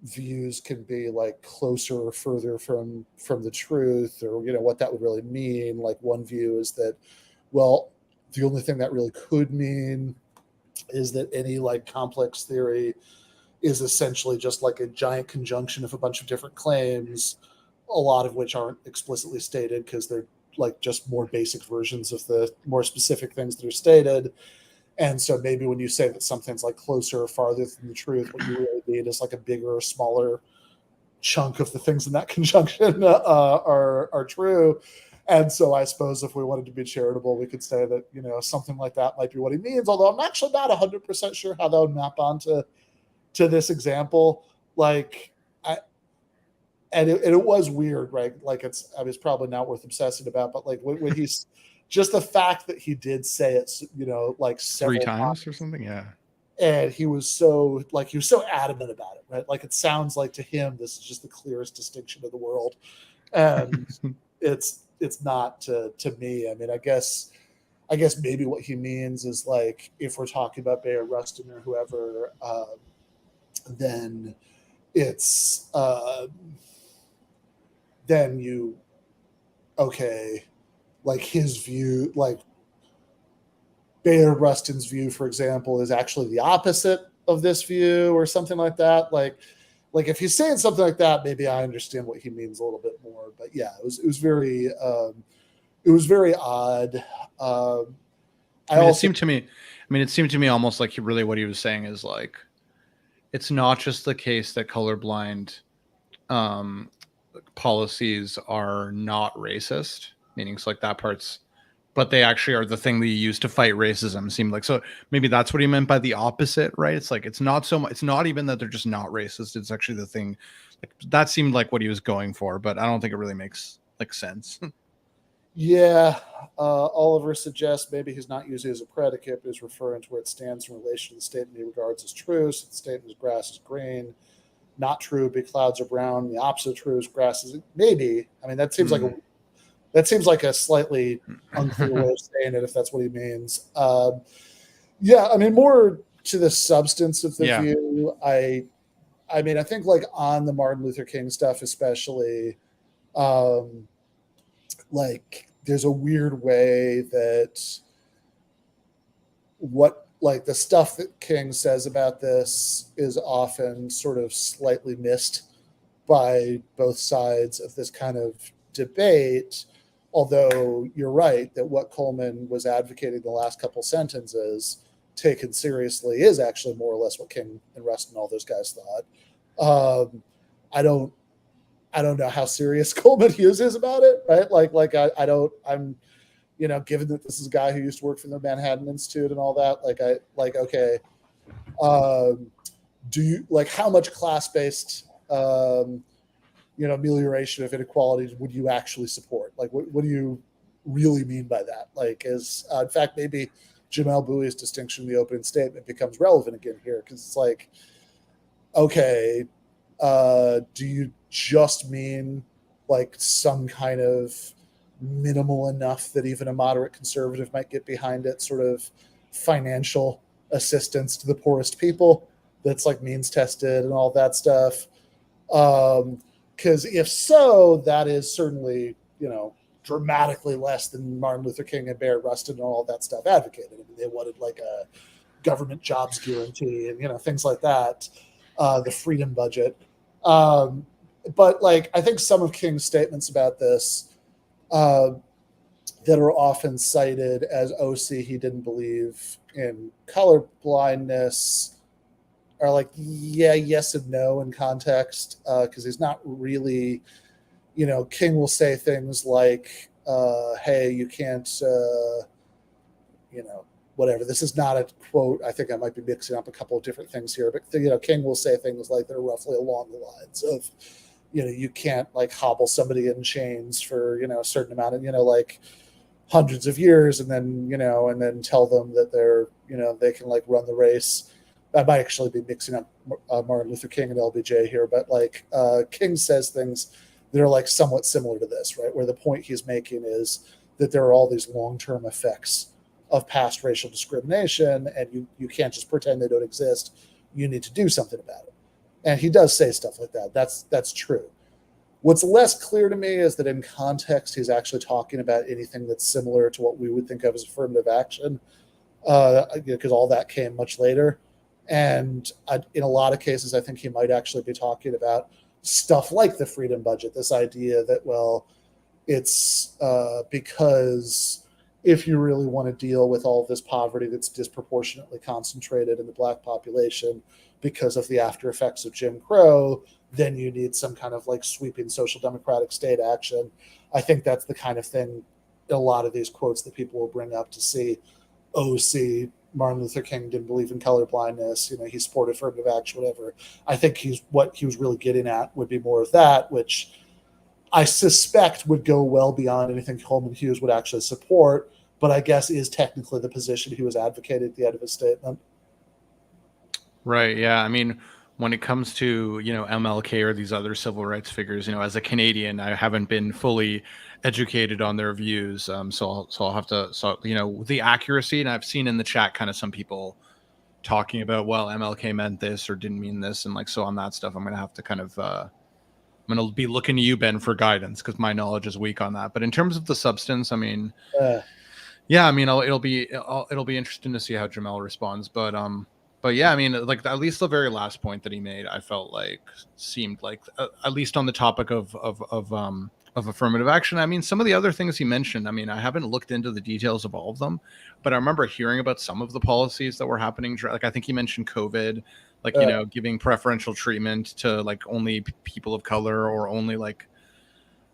views can be like closer or further from the truth, or what that would really mean. Like one view is that, well, the only thing that really could mean is that any like complex theory is essentially just like a giant conjunction of a bunch of different claims, a lot of which aren't explicitly stated because they're like just more basic versions of the more specific things that are stated. And so maybe when you say that something's like closer or farther from the truth, what you really need is like a bigger or smaller chunk of the things in that conjunction are true. And so I suppose if we wanted to be charitable, we could say that, something like that might be what he means, although I'm actually not 100% sure how that would map onto this example. Like, it was weird, right? Like it's probably not worth obsessing about, but like when he's just the fact that he did say it, like 3 times or something. Yeah. And he was so adamant about it, right? Like it sounds like to him, this is just the clearest distinction in the world. And it's not to me. I mean, I guess maybe what he means is like, if we're talking about Bayard Rustin or whoever, then it's, then you, okay, like his view, like Bayard Rustin's view, for example, is actually the opposite of this view or something like that. Like if he's saying something like that, maybe I understand what he means a little bit more. But yeah, it was very odd. It seemed to me almost like what he was saying is like, it's not just the case that colorblind policies are not racist, meaning it's like that part's, but they actually are the thing that you use to fight racism. Seemed like, so maybe that's what he meant by the opposite, right? It's like, it's not so much, it's not even that they're just not racist. It's actually the thing, like, that seemed like what he was going for, but I don't think it really makes like sense. Yeah, Oliver suggests maybe he's not using it as a predicate, but is referring to where it stands in relation to the statement he regards as true. So the statement is grass is green, not true, big clouds are brown. The opposite true is grass is maybe. I mean, that seems like a slightly unclear way of saying it, if that's what he means. Yeah, I mean, more to the substance of the view. I mean, I think like on the Martin Luther King stuff, especially, like there's a weird way that what like the stuff that King says about this is often sort of slightly missed by both sides of this kind of debate. Although you're right that what Coleman was advocating the last couple sentences, taken seriously, is actually more or less what King and Rust and all those guys thought. I don't know how serious Coleman Hughes is about it, right? I'm, you know, given that this is a guy who used to work for the Manhattan Institute and all that, okay, do you like how much class-based, amelioration of inequalities would you actually support? Like, what do you really mean by that? Like, in fact, maybe Jamelle Bouie's distinction in the opening statement becomes relevant again here, because it's like, okay, do you just mean like some kind of minimal enough that even a moderate conservative might get behind it sort of financial assistance to the poorest people that's like means tested and all that stuff? Because if so, that is certainly, dramatically less than Martin Luther King and Bayard Rustin and all that stuff advocated. I mean, they wanted like a government jobs guarantee and, things like that, the freedom budget. But like, I think some of King's statements about this that are often cited as OC, he didn't believe in color blindness, are like, yeah, yes and no in context, because he's not really, King will say things like, hey, you can't, whatever. This is not a quote. I think I might be mixing up a couple of different things here, but King will say things like that are roughly along the lines of, you can't like hobble somebody in chains for, a certain amount of, like hundreds of years and then tell them that they're, they can like run the race. I might actually be mixing up Martin Luther King and LBJ here, but like King says things that are like somewhat similar to this, right? Where the point he's making is that there are all these long-term effects of past racial discrimination, and you can't just pretend they don't exist. You need to do something about it. And he does say stuff like that. That's true. What's less clear to me is that in context, he's actually talking about anything that's similar to what we would think of as affirmative action, because all that came much later. And in a lot of cases, I think he might actually be talking about stuff like the freedom budget, this idea that, well, it's because if you really want to deal with all this poverty that's disproportionately concentrated in the Black population because of the after effects of Jim Crow, then you need some kind of like sweeping social democratic state action. I think that's the kind of thing in a lot of these quotes that people will bring up to see, Martin Luther King didn't believe in colorblindness, he supported affirmative action, whatever. I think what he was really getting at would be more of that, which I suspect would go well beyond anything Coleman Hughes would actually support, but I guess is technically the position he was advocating at the end of his statement. Right. Yeah. I mean, when it comes to, MLK or these other civil rights figures, as a Canadian, I haven't been fully educated on their views. So I'll have to, the accuracy, and I've seen in the chat kind of some people talking about, well, MLK meant this or didn't mean this. And like, so on that stuff, I'm going to have to kind of, I'm going to be looking to you, Ben, for guidance, because my knowledge is weak on that. But in terms of the substance, I mean, yeah, I mean, it'll be interesting to see how Jamelle responds. But yeah, I mean, like at least the very last point that he made, I felt like seemed like at least on the topic of affirmative action. I mean, some of the other things he mentioned, I mean, I haven't looked into the details of all of them, but I remember hearing about some of the policies that were happening. Like, I think he mentioned COVID, like, you know, giving preferential treatment to like only people of color, or only like,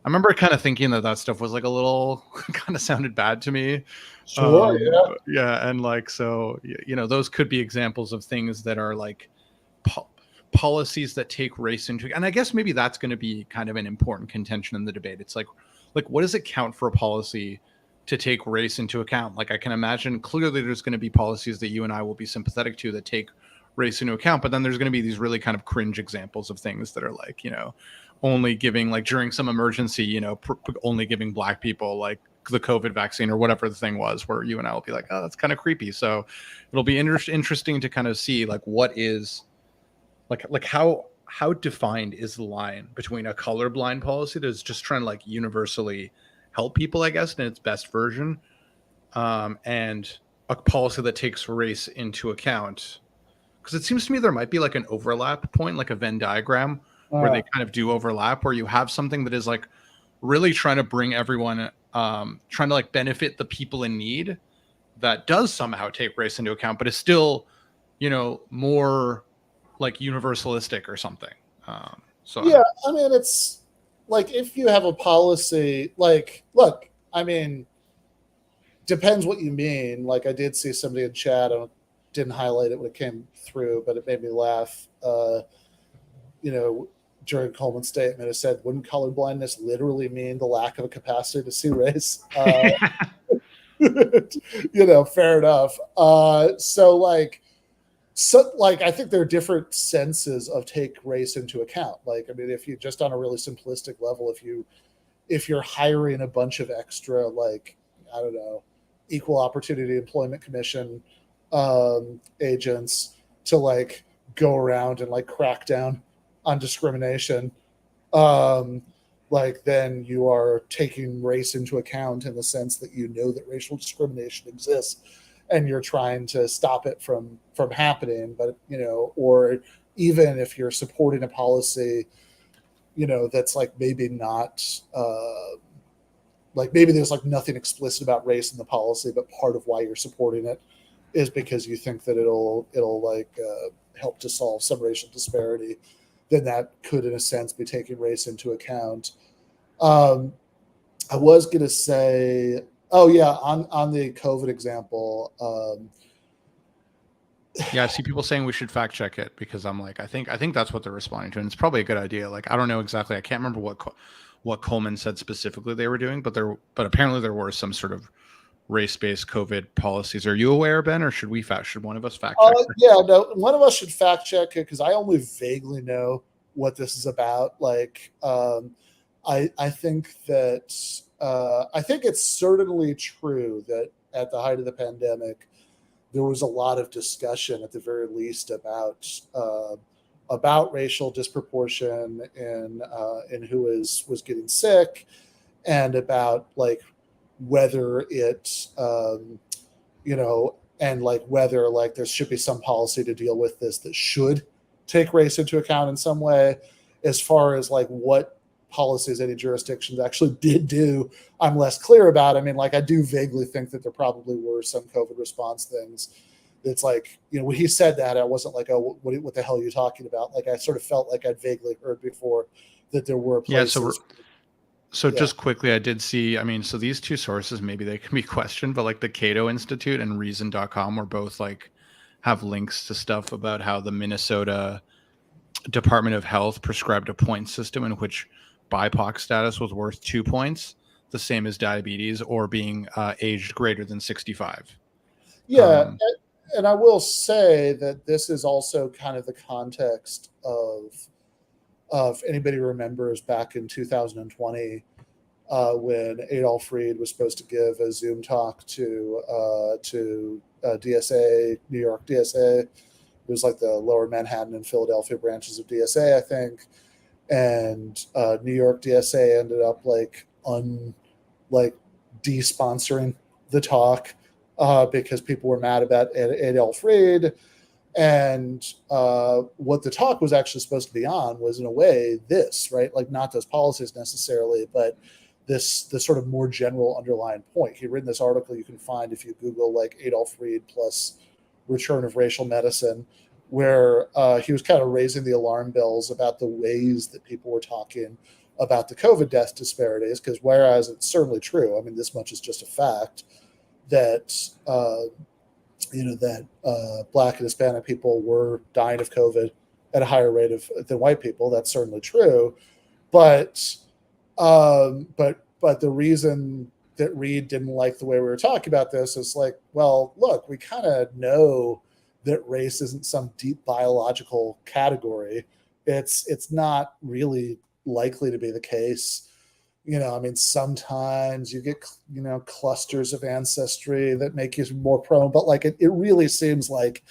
I remember kind of thinking that stuff was like a little kind of sounded bad to me. Sure. Yeah. And like, so, you know, those could be examples of things that are like policies that take race into, and I guess maybe that's going to be kind of an important contention in the debate. It's like what does it count for a policy to take race into account? Like, I can imagine clearly there's going to be policies that you and I will be sympathetic to that take race into account, but then there's going to be these really kind of cringe examples of things that are like, you know, only giving, like during some emergency, you know, only giving Black people like the COVID vaccine or whatever the thing was, where you and I will be like, oh, that's kind of creepy. So it'll be interesting to kind of see like what is like how defined is the line between a colorblind policy that's just trying to like universally help people, I guess, in its best version, and a policy that takes race into account. Because it seems to me there might be like an overlap point, like a Venn diagram, where they kind of do overlap, where you have something that is like really trying to bring everyone, trying to like benefit the people in need, that does somehow take race into account, but is still, you know, more like universalistic or something. So yeah, I mean, it's like if you have a policy, like, look, I mean, depends what you mean. Like, I did see somebody in chat, I didn't highlight it when it came through, but it made me laugh. You know, during Coleman's statement, it said, wouldn't colorblindness literally mean the lack of a capacity to see race? You know, fair enough. So I think there are different senses of take race into account. Like, I mean, if you just on a really simplistic level, if you're hiring a bunch of extra, like, I don't know, Equal Opportunity Employment Commission agents to like go around and like crack down on discrimination, like then you are taking race into account in the sense that you know that racial discrimination exists and you're trying to stop it from happening. But, you know, or even if you're supporting a policy, you know, that's like maybe not like maybe there's like nothing explicit about race in the policy, but part of why you're supporting it is because you think that it'll like help to solve some racial disparity, then that could in a sense be taking race into account. I was going to say, oh yeah, on the COVID example. Yeah, I see people saying we should fact check it, because I'm like, I think that's what they're responding to, and it's probably a good idea. Like, I don't know exactly, I can't remember what Coleman said specifically they were doing, but apparently there were some sort of race-based COVID policies. Are you aware, Ben, or should one of us fact check? Yeah, no, one of us should fact check it, because I only vaguely know what this is about. Like, I think that I think it's certainly true that at the height of the pandemic, there was a lot of discussion, at the very least, about racial disproportion in who was getting sick, and about like whether it, you know, and like whether like there should be some policy to deal with this that should take race into account in some way. As far as like what policies any jurisdictions actually did do, I'm less clear about. I mean, like, I do vaguely think that there probably were some COVID response things. It's like, you know, when he said that, I wasn't like, oh, what the hell are you talking about? Like, I sort of felt like I'd vaguely heard before that there were places. Yeah, so just quickly, I did see, I mean, so these two sources, maybe they can be questioned, but like the Cato Institute and Reason.com were both like have links to stuff about how the Minnesota Department of Health prescribed a point system in which BIPOC status was worth 2 points, the same as diabetes or being aged greater than 65. Yeah, and I will say that this is also kind of the context of if anybody remembers back in 2020 when Adolph Reed was supposed to give a Zoom talk to DSA, New York DSA. It was like the Lower Manhattan and Philadelphia branches of DSA, I think. And New York DSA ended up like de-sponsoring the talk because people were mad about Adolph Reed. And what the talk was actually supposed to be on was, in a way, this, right? Like, not those policies necessarily, but this sort of more general underlying point. He'd written this article you can find if you Google like Adolph Reed plus return of racial medicine, where he was kind of raising the alarm bells about the ways that people were talking about the COVID death disparities. Because whereas it's certainly true, I mean, this much is just a fact, that Black and Hispanic people were dying of COVID at a higher rate than white people. That's certainly true, but the reason that Reed didn't like the way we were talking about this is like, well, look, we kind of know that race isn't some deep biological category. It's not really likely to be the case. I mean, sometimes you get, clusters of ancestry that make you more prone, but like it really seems like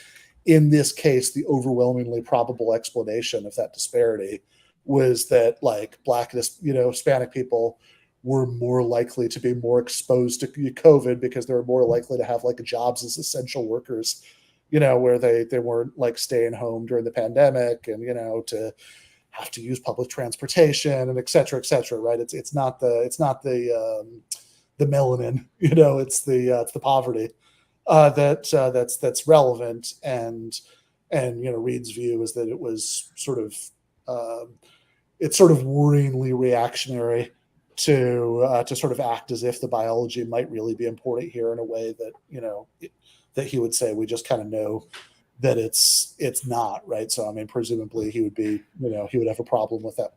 in this case, the overwhelmingly probable explanation of that disparity was that like Black and Hispanic people were more likely to be more exposed to COVID because they were more likely to have like jobs as essential workers, where they weren't like staying home during the pandemic and, to have to use public transportation and et cetera, right? It's not the melanin, it's the poverty that's relevant. And Reed's view is that it was sort of worryingly reactionary to sort of act as if the biology might really be important here in a way that that he would say we just kind of know that it's not, right? So I mean, presumably he would be, he would have a problem with that,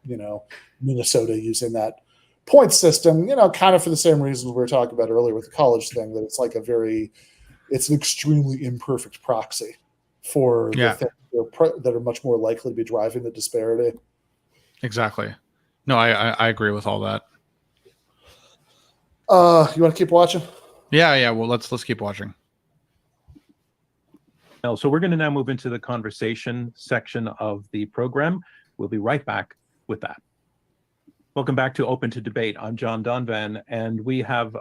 Minnesota using that point system, kind of for the same reasons we were talking about earlier with the college thing, that it's like it's an extremely imperfect proxy for the things that are much more likely to be driving the disparity. Exactly. No, I agree with all that. You want to keep watching? Yeah. Well, let's keep watching. So we're going to now move into the conversation section of the program. We'll be right back with that. Welcome back to Open to Debate. I'm John Donvan, and we have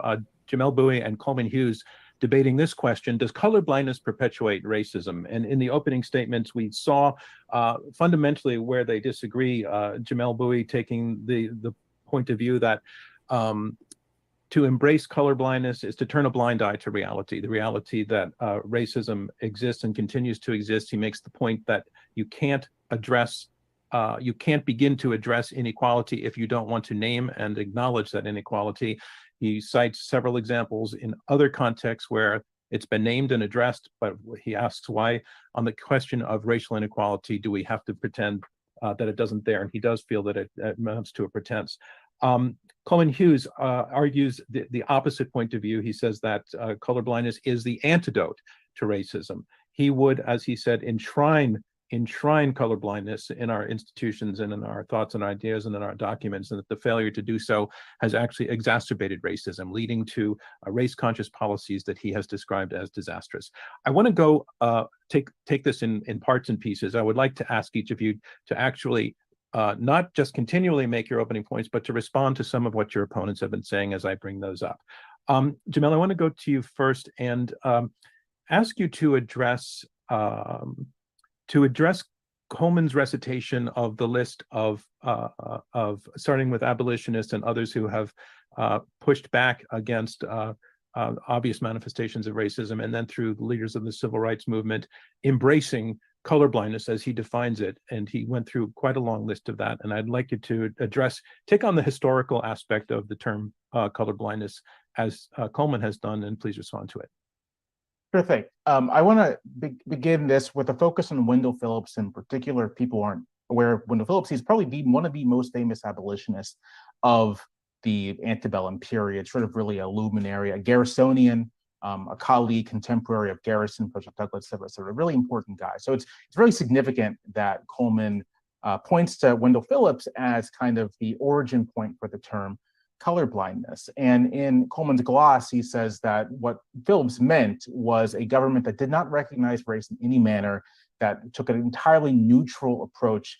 Jamelle Bouie and Coleman Hughes debating this question: does colorblindness perpetuate racism? And in the opening statements, we saw fundamentally where they disagree. Jamelle Bouie taking the point of view that to embrace colorblindness is to turn a blind eye to reality, the reality that racism exists and continues to exist. He makes the point that you can't begin to address inequality if you don't want to name and acknowledge that inequality. He cites several examples in other contexts where it's been named and addressed, but he asks why, on the question of racial inequality, do we have to pretend that it doesn't there? And he does feel that it amounts to a pretense. Coleman Hughes argues the opposite point of view. He says that colorblindness is the antidote to racism. He would, as he said, enshrine colorblindness in our institutions and in our thoughts and ideas and in our documents, and that the failure to do so has actually exacerbated racism, leading to race-conscious policies that he has described as disastrous. I want to go take this in parts and pieces. I would like to ask each of you to actually not just continually make your opening points, but to respond to some of what your opponents have been saying as I bring those up. Jamelle, I want to go to you first and ask you to address Coleman's recitation of the list of starting with abolitionists and others who have pushed back against obvious manifestations of racism, and then through the leaders of the civil rights movement embracing colorblindness as he defines it. And he went through quite a long list of that. And I'd like you to take on the historical aspect of the term colorblindness as Coleman has done, and please respond to it. Sure thing. I want to begin this with a focus on Wendell Phillips in particular. If people aren't aware of Wendell Phillips, he's probably one of the most famous abolitionists of the antebellum period, sort of really a luminary, a Garrisonian, a colleague, contemporary of Garrison, Frederick Douglass, et cetera, a really important guy. So it's really significant that Coleman points to Wendell Phillips as kind of the origin point for the term colorblindness. And in Coleman's gloss, he says that what Phillips meant was a government that did not recognize race in any manner, that took an entirely neutral approach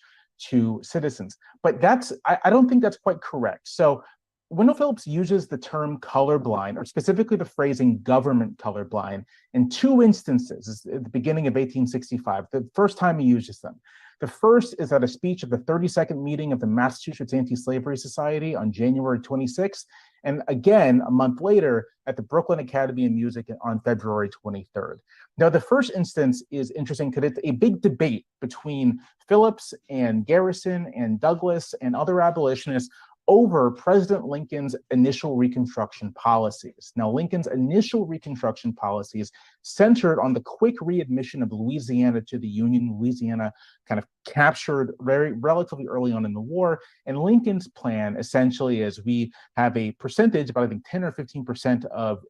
to citizens. But I don't think that's quite correct. So Wendell Phillips uses the term colorblind, or specifically the phrasing government colorblind, in two instances at the beginning of 1865, the first time he uses them. The first is at a speech of the 32nd meeting of the Massachusetts Anti-Slavery Society on January 26th, and again, a month later, at the Brooklyn Academy of Music on February 23rd. Now, the first instance is interesting because it's a big debate between Phillips and Garrison and Douglas and other abolitionists over President Lincoln's initial Reconstruction policies. Now, Lincoln's initial Reconstruction policies centered on the quick readmission of Louisiana to the Union. Louisiana kind of captured relatively early on in the war. And Lincoln's plan essentially is we have a percentage, about I think 10 or 15% of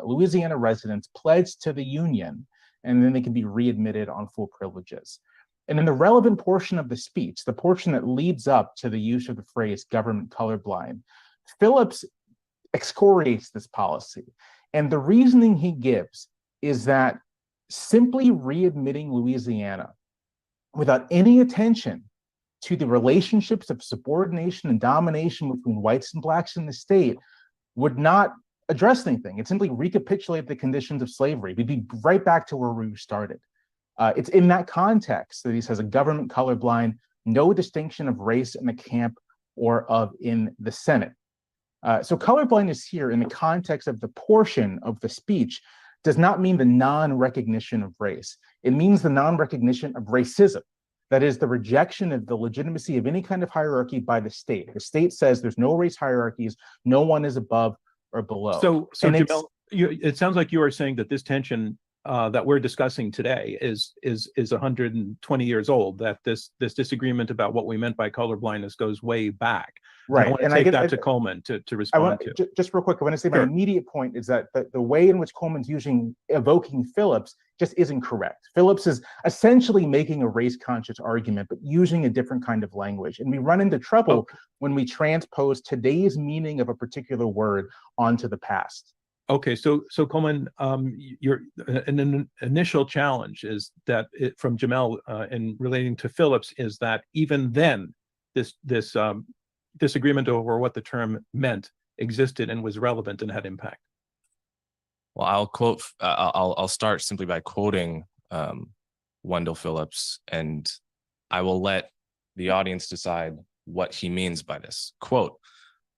Louisiana residents pledged to the Union, and then they can be readmitted on full privileges. And in the relevant portion of the speech, the portion that leads up to the use of the phrase government colorblind, Phillips excoriates this policy. And the reasoning he gives is that simply readmitting Louisiana without any attention to the relationships of subordination and domination between whites and blacks in the state would not address anything. It simply recapitulated the conditions of slavery. We'd be right back to where we started. It's in that context that he says a government colorblind, no distinction of race in the camp or of in the Senate. So colorblindness here in the context of the portion of the speech does not mean the non-recognition of race. It means the non-recognition of racism. That is the rejection of the legitimacy of any kind of hierarchy by the state. The state says there's no race hierarchies, no one is above or below. So Jamelle, it sounds like you are saying that this tension that we're discussing today is 120 years old, that this disagreement about what we meant by colorblindness goes way back. Right. I want to take that to Coleman to respond to. Just real quick, I want to say my immediate point is that the way in which Coleman's evoking Phillips just isn't correct. Phillips is essentially making a race-conscious argument, but using a different kind of language. And we run into trouble when we transpose today's meaning of a particular word onto the past. Okay, so Coleman, your an initial challenge is that from Jamelle in relating to Phillips is that even then this disagreement over what the term meant existed and was relevant and had impact. Well, I'll start simply by quoting Wendell Phillips, and I will let the audience decide what he means by this. Quote,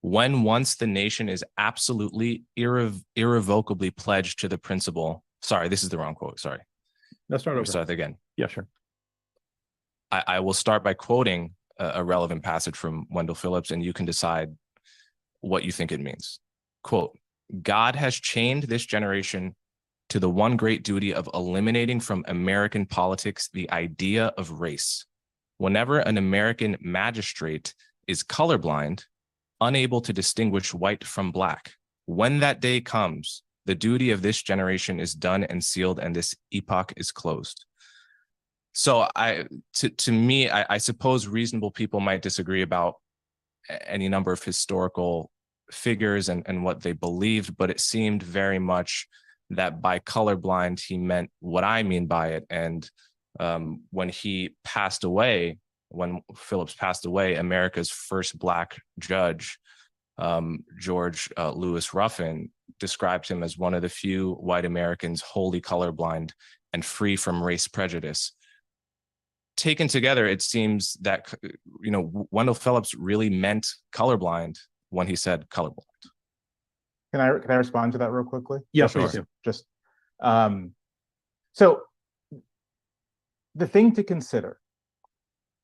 "When once the nation is absolutely irrevocably pledged to the principle," sorry, this is the wrong quote, sorry. Let's start over. Start again. Yeah, sure. I will start by quoting a relevant passage from Wendell Phillips, and you can decide what you think it means. Quote, "God has chained this generation to the one great duty of eliminating from American politics the idea of race. Whenever an American magistrate is colorblind, unable to distinguish white from black, when that day comes, the duty of this generation is done and sealed, and this epoch is closed." So to me, I suppose reasonable people might disagree about any number of historical figures and what they believed, but it seemed very much that by colorblind, he meant what I mean by it. And when he passed away, when Phillips passed away, America's first Black judge, George Lewis Ruffin, described him as one of the few white Americans wholly colorblind and free from race prejudice. Taken together, it seems that, Wendell Phillips really meant colorblind when he said colorblind. Can I respond to that real quickly? Yeah, please do. Just so the thing to consider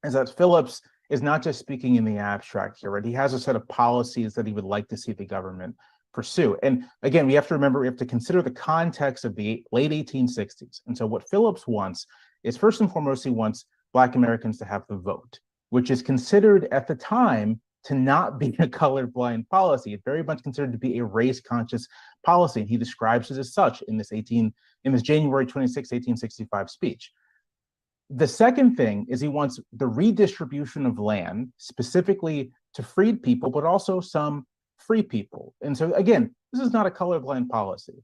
is that Phillips is not just speaking in the abstract here, right? He has a set of policies that he would like to see the government pursue. And again, we have to remember, we have to consider the context of the late 1860s. And so what Phillips wants is, first and foremost, he wants Black Americans to have the vote, which is considered at the time to not be a colorblind policy. It's very much considered to be a race-conscious policy. And he describes it as such in this January 26, 1865 speech. The second thing is he wants the redistribution of land, specifically to freed people, but also some free people. And so again, this is not a colorblind policy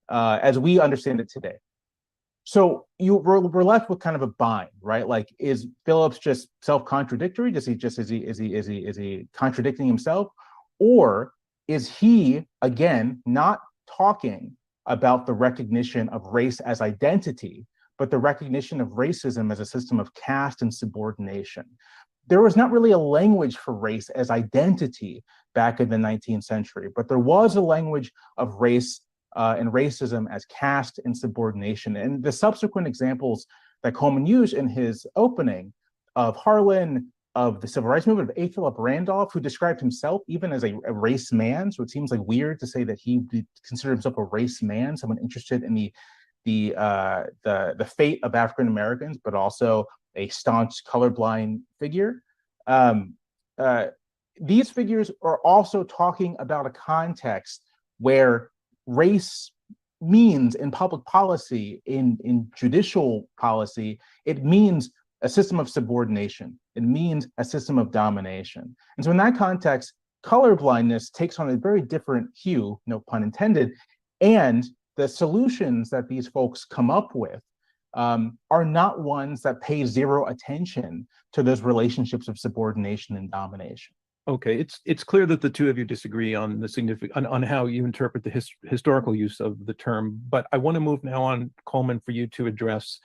as we understand it today. So we're left with kind of a bind, right? Like, is Phillips just self-contradictory? Is he contradicting himself? Or is he, again, not talking about the recognition of race as identity, but the recognition of racism as a system of caste and subordination. There was not really a language for race as identity back in the 19th century, but there was a language of race and racism as caste and subordination. And the subsequent examples that Coleman used in his opening of Harlan, of the civil rights movement, of A. Philip Randolph, who described himself even as a race man. So it seems like weird to say that he considered himself a race man, someone interested in the fate of African Americans, but also a staunch colorblind figure. These figures are also talking about a context where race means, in public policy, in judicial policy, it means a system of subordination. It means a system of domination. And so in that context, colorblindness takes on a very different hue, no pun intended, and the solutions that these folks come up with are not ones that pay zero attention to those relationships of subordination and domination. Okay, it's clear that the two of you disagree on the on how you interpret the historical use of the term, but I want to move now on, Coleman, for you to address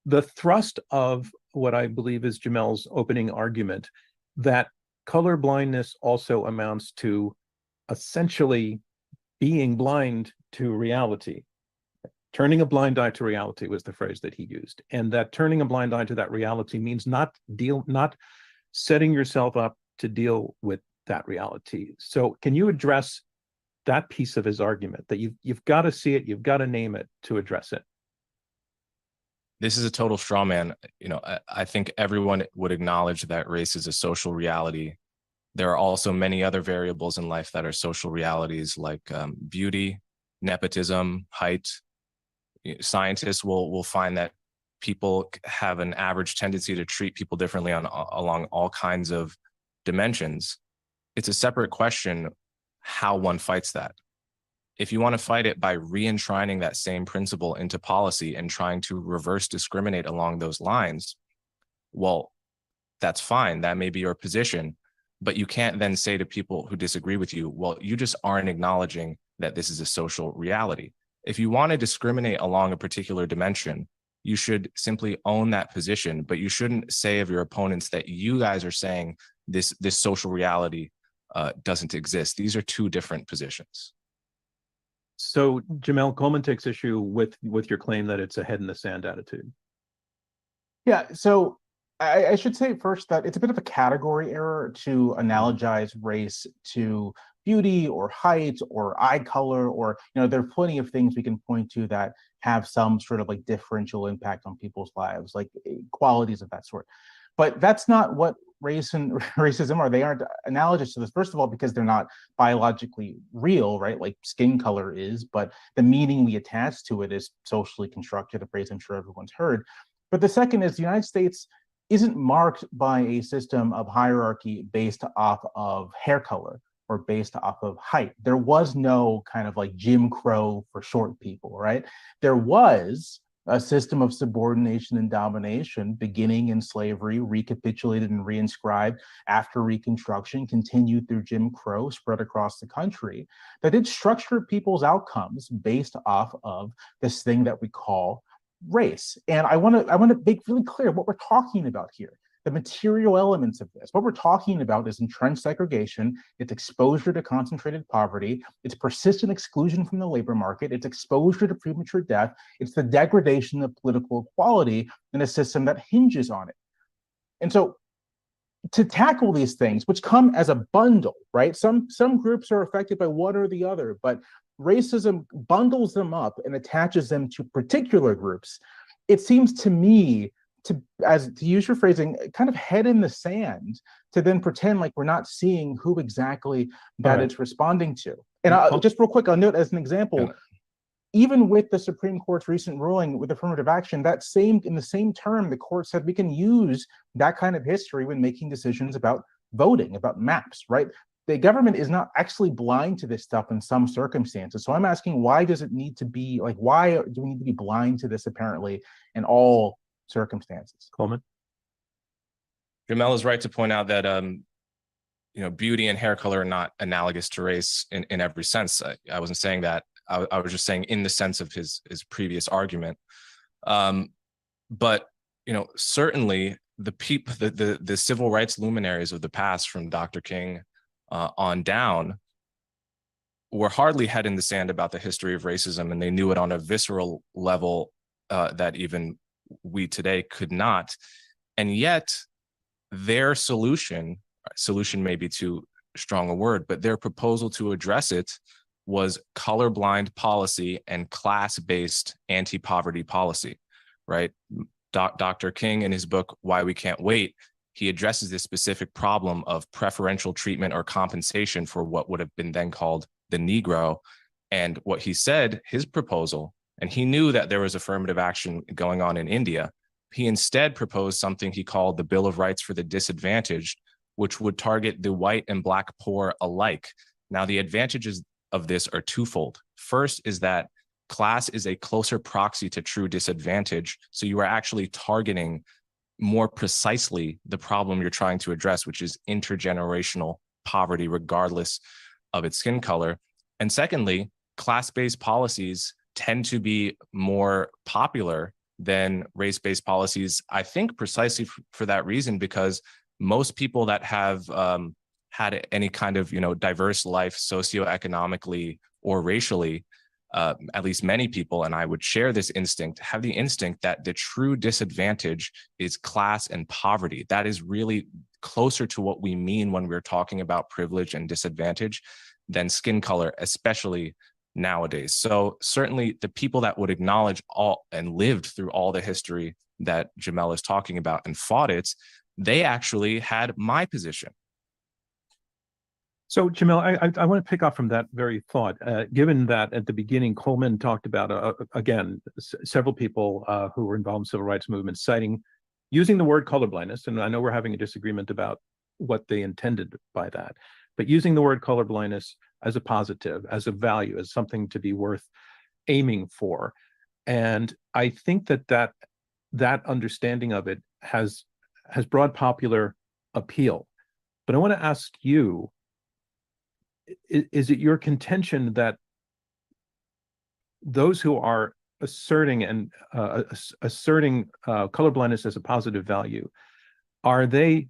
the thrust of what I believe is Jamelle's opening argument, that color blindness also amounts to essentially being blind to reality. Turning a blind eye to reality was the phrase that he used, and that turning a blind eye to that reality means not setting yourself up to deal with that reality. So can you address that piece of his argument, that you've got to see it, you've got to name it to address it? This is a total straw man. You know, I think everyone would acknowledge that race is a social reality. There are also many other variables in life that are social realities, like beauty, nepotism, height. Scientists will find that people have an average tendency to treat people differently along all kinds of dimensions. It's a separate question how one fights that. If you want to fight it by re-enshrining that same principle into policy and trying to reverse discriminate along those lines, well, that's fine. That may be your position, but you can't then say to people who disagree with you, well, you just aren't acknowledging that this is a social reality. If you want to discriminate along a particular dimension, you should simply own that position, but you shouldn't say of your opponents that you guys are saying this social reality doesn't exist. These are two different positions. So Jamelle, Coleman takes issue with your claim that it's a head in the sand attitude. Yeah, so I should say first that it's a bit of a category error to analogize race to beauty or height or eye color, or, you know, there are plenty of things we can point to that have some sort of like differential impact on people's lives, like qualities of that sort. But that's not what race and racism are. They aren't analogous to this, first of all, because they're not biologically real, right? Like skin color is, but the meaning we attach to it is socially constructed, a phrase I'm sure everyone's heard. But the second is the United States isn't marked by a system of hierarchy based off of hair color or based off of height. There was no kind of like Jim Crow for short people, right? There was a system of subordination and domination beginning in slavery, recapitulated and reinscribed after Reconstruction, continued through Jim Crow, spread across the country, that did structure people's outcomes based off of this thing that we call race. And I want to make really clear what we're talking about here. The material elements of this. What we're talking about is entrenched segregation, it's exposure to concentrated poverty, it's persistent exclusion from the labor market, it's exposure to premature death, it's the degradation of political equality in a system that hinges on it. And so to tackle these things, which come as a bundle, right? Some groups are affected by one or the other, but racism bundles them up and attaches them to particular groups. It seems to me to use your phrasing, kind of head in the sand, to then pretend like we're not seeing who exactly that it's responding to. And just real quick, I'll note as an example, even with the Supreme Court's recent ruling with affirmative action, in the same term, the court said we can use that kind of history when making decisions about voting, about maps, right? The government is not actually blind to this stuff in some circumstances. So I'm asking, why does it need to be, like, why do we need to be blind to this apparently in all circumstances? Coleman? Jamelle is right to point out that beauty and hair color are not analogous to race in every sense. I wasn't saying that. I was just saying in the sense of his previous argument. But certainly the civil rights luminaries of the past, from Dr. King on down, were hardly head in the sand about the history of racism, and they knew it on a visceral level that even we today could not. And yet their solution may be too strong a word, but their proposal to address it was colorblind policy and class-based anti-poverty policy, right? Dr. King, in his book, Why We Can't Wait, he addresses this specific problem of preferential treatment or compensation for what would have been then called the Negro. And what he said, his proposal, and he knew that there was affirmative action going on in India, he instead proposed something he called the Bill of Rights for the Disadvantaged, which would target the white and black poor alike. Now, the advantages of this are twofold. First is that class is a closer proxy to true disadvantage. So you are actually targeting more precisely the problem you're trying to address, which is intergenerational poverty, regardless of its skin color. And secondly, class-based policies tend to be more popular than race-based policies, I think precisely for that reason, because most people that have had any kind of diverse life socioeconomically or racially, at least many people, and I would share this instinct, have the instinct that the true disadvantage is class and poverty. That is really closer to what we mean when we're talking about privilege and disadvantage than skin color, especially nowadays. So certainly the people that would acknowledge all and lived through all the history that Jamelle is talking about and fought it, they actually had my position. So, Jamelle, I want to pick up from that very thought. Given that at the beginning, Coleman talked about, again, several people who were involved in civil rights movements using the word colorblindness, and I know we're having a disagreement about what they intended by that, but using the word colorblindness as a positive, as a value, as something to be worth aiming for. And I think that understanding of it has broad popular appeal. But I want to ask you, is it your contention that those who are asserting colorblindness as a positive value, are they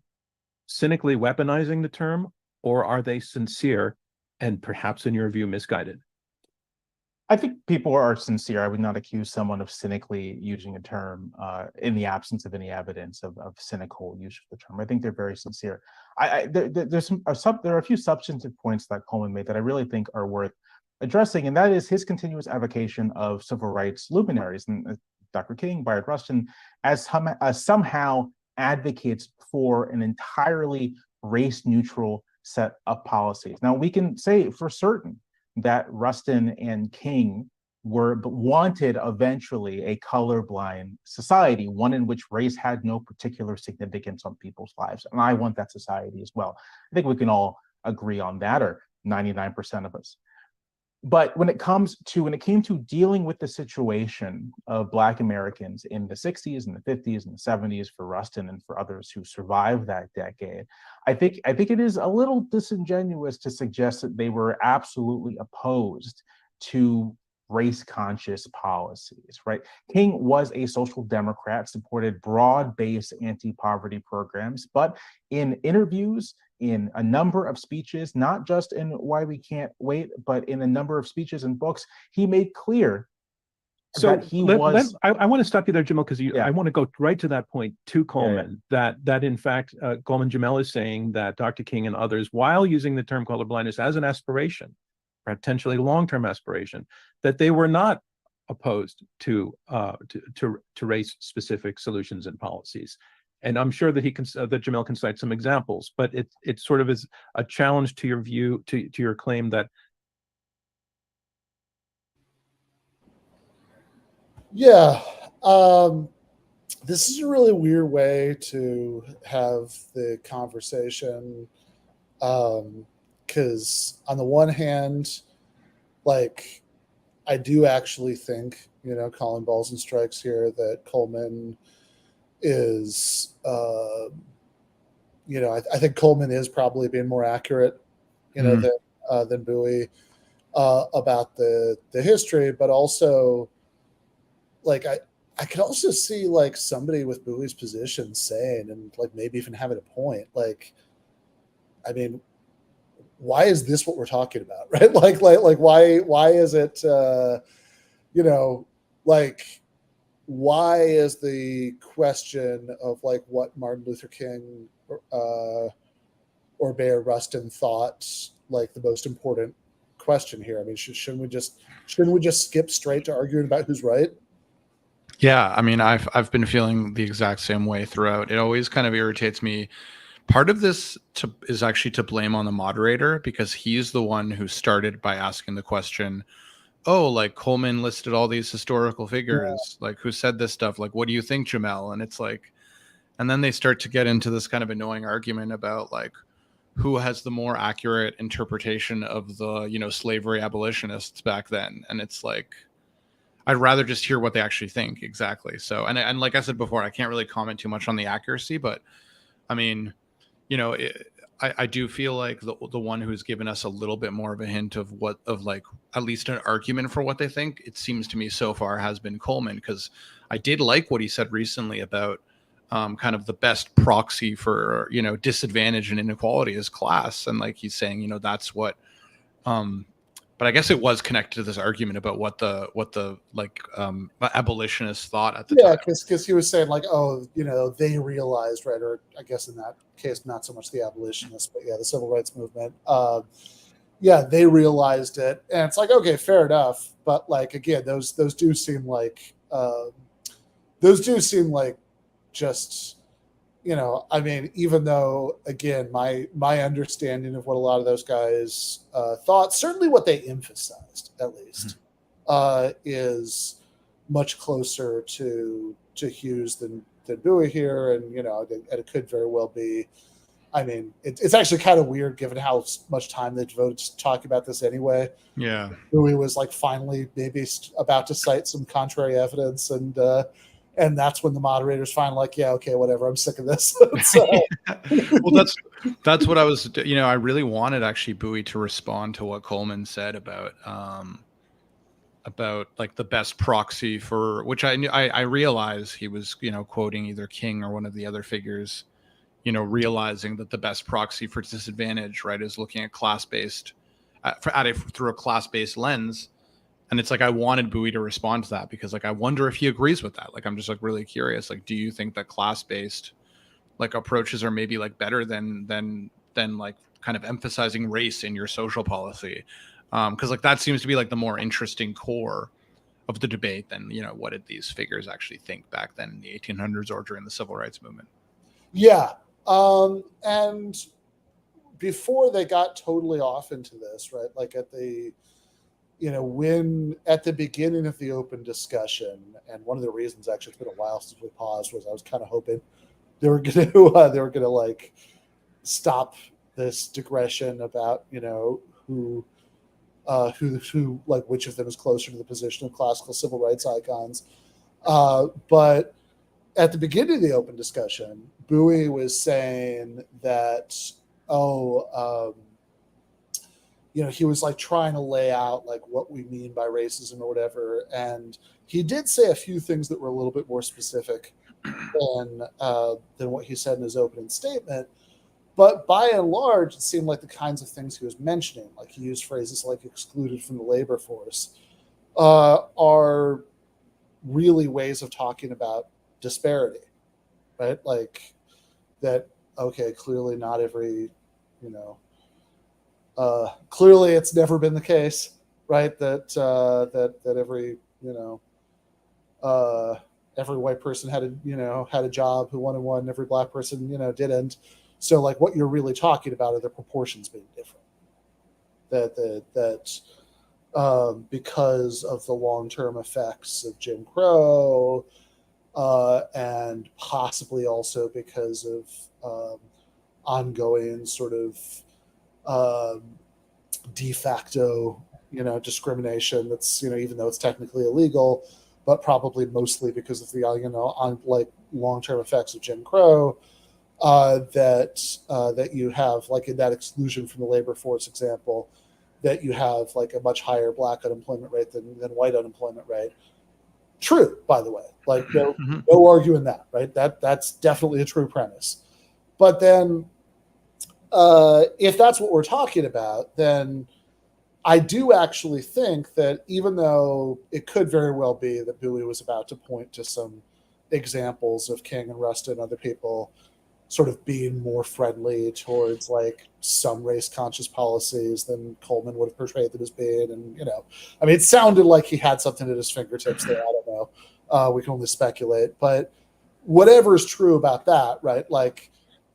cynically weaponizing the term, or are they sincere and perhaps, in your view, misguided? I think people are sincere. I would not accuse someone of cynically using a term in the absence of any evidence of cynical use of the term. I think they're very sincere. There are a few substantive points that Coleman made that I really think are worth addressing, and that is his continuous avocation of civil rights luminaries, and Dr. King, Bayard Rustin, as somehow advocates for an entirely race-neutral set of policies. Now, we can say for certain that Rustin and King wanted eventually a colorblind society, one in which race had no particular significance on people's lives. And I want that society as well. I think we can all agree on that, or 99% of us. But when it came to dealing with the situation of Black Americans in the 60s and the 50s and the 70s for Rustin and for others who survived that decade, I think it is a little disingenuous to suggest that they were absolutely opposed to race-conscious policies, right? King was a social democrat, supported broad-based anti-poverty programs, but in interviews, in a number of speeches, not just in Why We Can't Wait, but in a number of speeches and books, he made clear that he was... I want to stop you there, Jamelle, because I want to go right to that point to Coleman, that in fact, Coleman Jamelle is saying that Dr. King and others, while using the term colorblindness as an aspiration, potentially long-term aspiration, that they were not opposed to race-specific solutions and policies. And I'm sure that that Jamelle can cite some examples, but it sort of is a challenge to your view, to your claim that. Yeah, this is a really weird way to have the conversation, because on the one hand, like, I do actually think, calling balls and strikes here, that Coleman is I think Coleman is probably being more accurate, than Bouie about the history, but also like I could also see like somebody with Bowie's position saying, and like maybe even having a point, like, I mean, why is this what we're talking about, right? Like why is it, like, why is the question of like what Martin Luther King or Bayard Rustin thought like the most important question here? I mean, shouldn't we just skip straight to arguing about who's right? Yeah, I mean, I've been feeling the exact same way throughout. It always kind of irritates me. Part of this is actually to blame on the moderator, because he's the one who started by asking the question, oh, like Coleman listed all these historical figures, like who said this stuff, like what do you think, Jamelle? And it's like, and then they start to get into this kind of annoying argument about like who has the more accurate interpretation of the slavery abolitionists back then. And it's like, I'd rather just hear what they actually think. Exactly. So, and like I said before, I can't really comment too much on the accuracy, but I mean, I do feel like the one who's given us a little bit more of a hint of like at least an argument for what they think, it seems to me so far, has been Coleman, because I did like what he said recently about kind of the best proxy for disadvantage and inequality is class, and like he's saying that's what but I guess it was connected to this argument about what the abolitionists thought at the time. Yeah, because he was saying like, oh, they realized, right? Or I guess in that case, not so much the abolitionists, but yeah, the civil rights movement. Yeah, they realized it, and it's like, okay, fair enough. But like again, those do seem like just. I mean, even though, again, my understanding of what a lot of those guys thought, certainly what they emphasized, at least, is much closer to Hughes than Bouie here, and it could very well be. I mean, it's actually kind of weird given how much time they devoted to talking about this anyway. Yeah, Bouie was like finally maybe about to cite some contrary evidence, and that's when the moderator's finally like, yeah, okay, whatever, I'm sick of this. Well, that's what I was, I really wanted actually Bouie to respond to what Coleman said about like the best proxy for, which I realize he was, quoting either King or one of the other figures, realizing that the best proxy for disadvantage, right, is looking at class-based, through a class-based lens. And it's like, I wanted Bouie to respond to that, because like, I wonder if he agrees with that. Like, I'm just like really curious. Like, do you think that class-based like approaches are maybe like better than like kind of emphasizing race in your social policy? Because like that seems to be like the more interesting core of the debate than, what did these figures actually think back then in the 1800s or during the civil rights movement? Yeah. And before they got totally off into this, right? Like at the, when at the beginning of the open discussion, and one of the reasons actually it's been a while since we paused was I was kind of hoping they were gonna like stop this digression about who like which of them is closer to the position of classical civil rights icons, but at the beginning of the open discussion, Bouie was saying that he was like trying to lay out like what we mean by racism or whatever. And he did say a few things that were a little bit more specific than what he said in his opening statement. But by and large, it seemed like the kinds of things he was mentioning, like he used phrases like excluded from the labor force, are really ways of talking about disparity, right? Like that, okay, clearly not every, clearly it's never been the case, right? That every, every white person had a job who wanted one, every black person, didn't. So like what you're really talking about are the proportions being different. That because of the long-term effects of Jim Crow, and possibly also because of ongoing sort of de facto, discrimination that's, even though it's technically illegal, but probably mostly because of the, on like long-term effects of Jim Crow. that you have, like in that exclusion from the labor force example, that you have like a much higher black unemployment rate than white unemployment rate. True, by the way, like no arguing that, right? That's definitely a true premise. But then if that's what we're talking about, then I do actually think that even though it could very well be that Bouie was about to point to some examples of King and Rustin and other people sort of being more friendly towards like some race conscious policies than Coleman would have portrayed them as being. And, you know, I mean, it sounded like he had something at his fingertips there. I don't know. We can only speculate, but whatever is true about that, right? Like,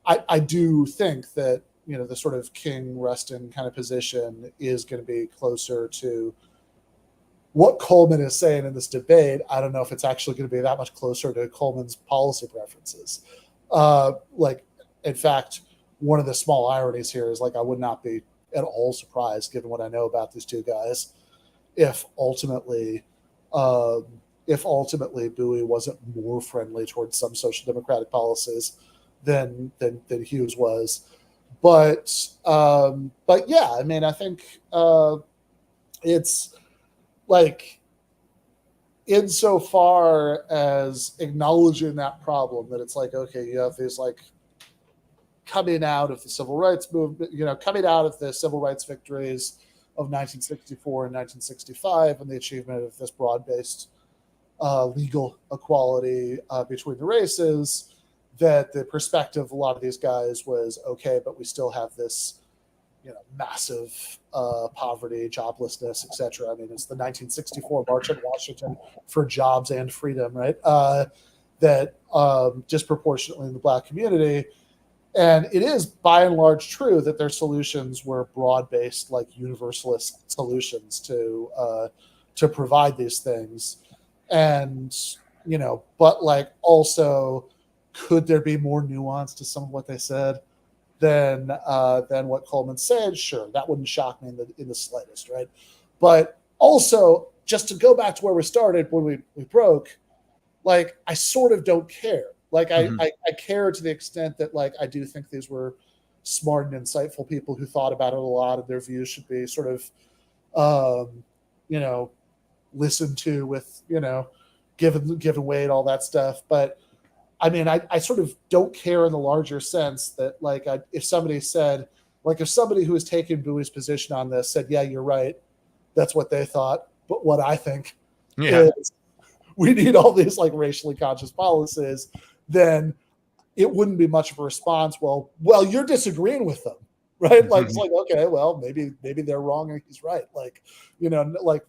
I do think that, you know, the sort of King Rustin kind of position is going to be closer to what Coleman is saying in this debate. I don't know if it's actually going to be that much closer to Coleman's policy preferences. Like, in fact, one of the small ironies here is like I would not be at all surprised, given what I know about these two guys, if ultimately Bouie wasn't more friendly towards some social democratic policies than Hughes was. But yeah, I mean, I think it's like, insofar as acknowledging that problem, that it's like, okay, you have these like coming out of the civil rights movement, you know, coming out of the civil rights victories of 1964 and 1965 and the achievement of this broad-based legal equality between the races, that the perspective of a lot of these guys was, okay, but we still have this, you know, massive poverty, joblessness, etc. I mean, it's the 1964 March on Washington for jobs and freedom, right? That disproportionately in the black community. And it is by and large true that their solutions were broad-based, like universalist solutions to provide these things. And, you know, but like also, could there be more nuance to some of what they said than what Coleman said? Sure, that wouldn't shock me in the slightest, right? But also, just to go back to where we started when we broke, like, I sort of don't care. Like, I care to the extent that, like, I do think these were smart and insightful people who thought about it a lot, and their views should be sort of, you know, listened to with, you know, given weight, all that stuff. But I mean, I sort of don't care in the larger sense that, like, if somebody said, like, if somebody who was taking Bouie's position on this said, yeah, you're right, that's what they thought, but what I think is we need all these, like, racially conscious policies, then it wouldn't be much of a response. Well, you're disagreeing with them, right? Like, it's like, okay, well, maybe they're wrong and he's right. Like, you know, like,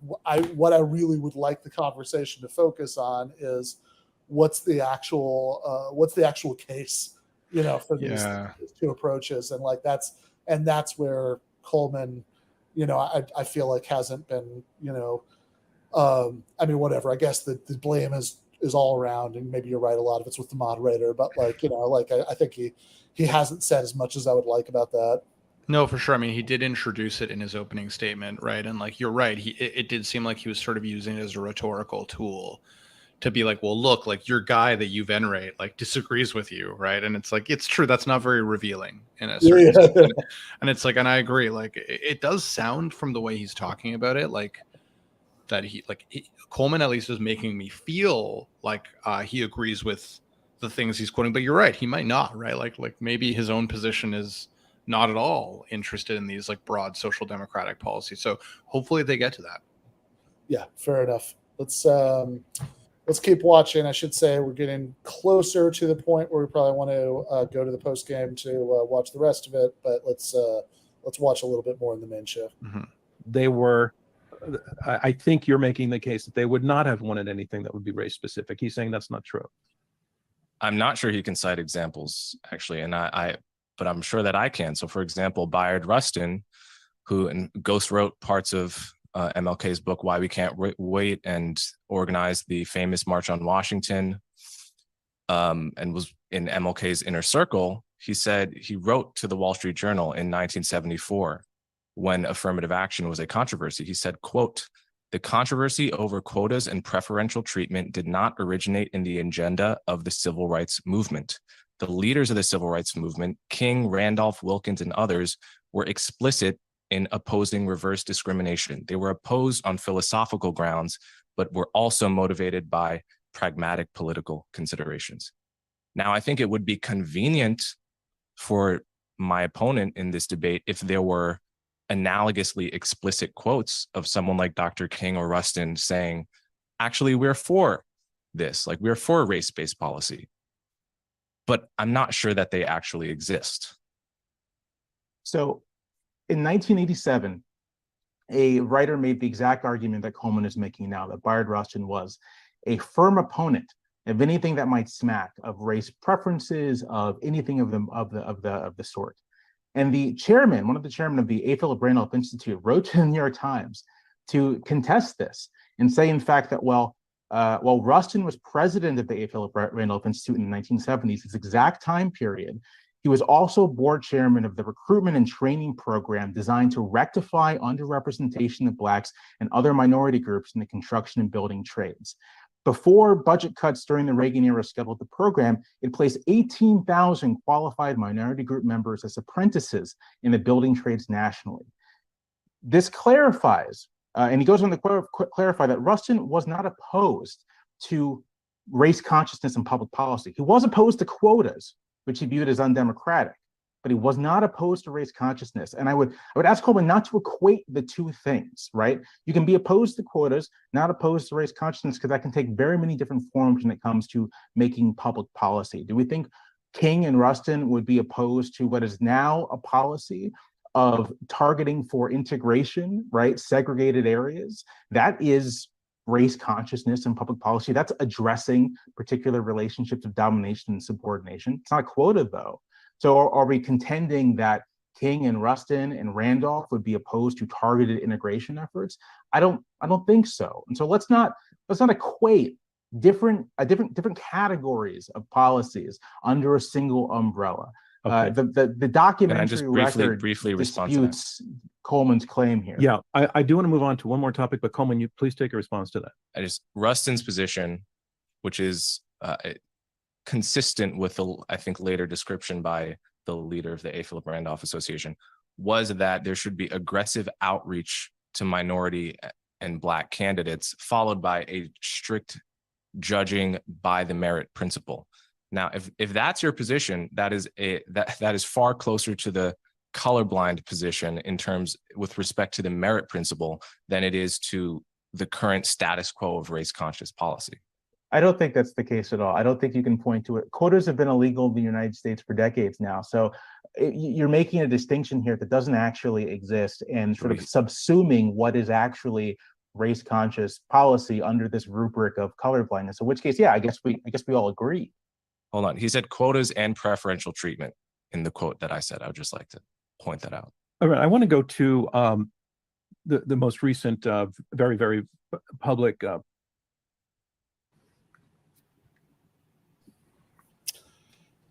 what I really would like the conversation to focus on is, what's the actual case, you know, for these two approaches. And like, that's where Coleman, you know, I feel like hasn't been, you know, I mean, whatever, I guess the blame is all around, and maybe you're right, a lot of it's with the moderator, but like, you know, like, I think he hasn't said as much as I would like about that. No, for sure. I mean, he did introduce it in his opening statement, right? And like, you're right, it did seem like he was sort of using it as a rhetorical tool to be like, well, look, like, your guy that you venerate, like, disagrees with you, right? And it's like, it's true, that's not very revealing in a certain sense. And it's like, and I agree, like, it does sound from the way he's talking about it, like, that Coleman at least is making me feel like he agrees with the things he's quoting. But you're right, he might not, right? Like maybe his own position is not at all interested in these, like, broad social democratic policies. So hopefully they get to that. Yeah, fair enough. Let's keep watching. I should say we're getting closer to the point where we probably want to go to the post game to watch the rest of it. But let's watch a little bit more in the main show. Mm-hmm. They were, I think you're making the case that they would not have wanted anything that would be race specific. He's saying that's not true. I'm not sure he can cite examples, actually, and but I'm sure that I can. So, for example, Bayard Rustin, who ghost wrote parts of MLK's book, Why We Can't Wait, and organized the famous March on Washington, and was in MLK's inner circle. He said he wrote to the Wall Street Journal in 1974 when affirmative action was a controversy. He said, quote, "The controversy over quotas and preferential treatment did not originate in the agenda of the civil rights movement. the leaders of the civil rights movement, King, Randolph, Wilkins, and others, were explicit in opposing reverse discrimination. They were opposed on philosophical grounds, but were also motivated by pragmatic political considerations. Now, I think it would be convenient for my opponent in this debate if there were analogously explicit quotes of someone like Dr. King or Rustin saying, actually, we're for this, like we're for race-based policy. But I'm not sure that they actually exist. So in 1987, a writer made the exact argument that Coleman is making now, that Bayard Rustin was a firm opponent of anything that might smack of race preferences, of anything of the sort. And the chairman, one of the chairmen of the A. Philip Randolph Institute, wrote to the New York Times to contest this and say, in fact, that while Rustin was president of the A. Philip Randolph Institute in the 1970s, this exact time period, he was also board chairman of the recruitment and training program designed to rectify underrepresentation of Blacks and other minority groups in the construction and building trades. Before budget cuts during the Reagan era scuttled the program, it placed 18,000 qualified minority group members as apprentices in the building trades nationally. This clarifies, and he goes on to clarify that Rustin was not opposed to race consciousness in public policy. He was opposed to quotas, which he viewed as undemocratic, but he was not opposed to race consciousness. And I would ask Coleman not to equate the two things, right? You can be opposed to quotas, not opposed to race consciousness, because that can take very many different forms when it comes to making public policy. Do we think King and Rustin would be opposed to what is now a policy of targeting for integration, right? Segregated areas? That is race consciousness in public policy. That's addressing particular relationships of domination and subordination. It's not a quota, though. So are we contending that King and Rustin and Randolph would be opposed to targeted integration efforts? I don't think so. And so let's not equate different categories of policies under a single umbrella. Okay. The documentary record briefly disputes Coleman's claim here. Yeah, I do want to move on to one more topic, but Coleman, you please take a response to that. Rustin's position, which is consistent with the, I think, later description by the leader of the A. Philip Randolph Association, was that there should be aggressive outreach to minority and Black candidates, followed by a strict judging by the merit principle. Now, if that's your position, that is far closer to the colorblind position in terms with respect to the merit principle than it is to the current status quo of race conscious policy. I don't think that's the case at all. I don't think you can point to it. Quotas have been illegal in the United States for decades now. So you're making a distinction here that doesn't actually exist and sort of subsuming what is actually race conscious policy under this rubric of colorblindness. In which case, yeah, I guess we all agree. Hold on. He said quotas and preferential treatment in the quote that I said. I would just like to point that out. All right, I want to go to the most recent, very, very public.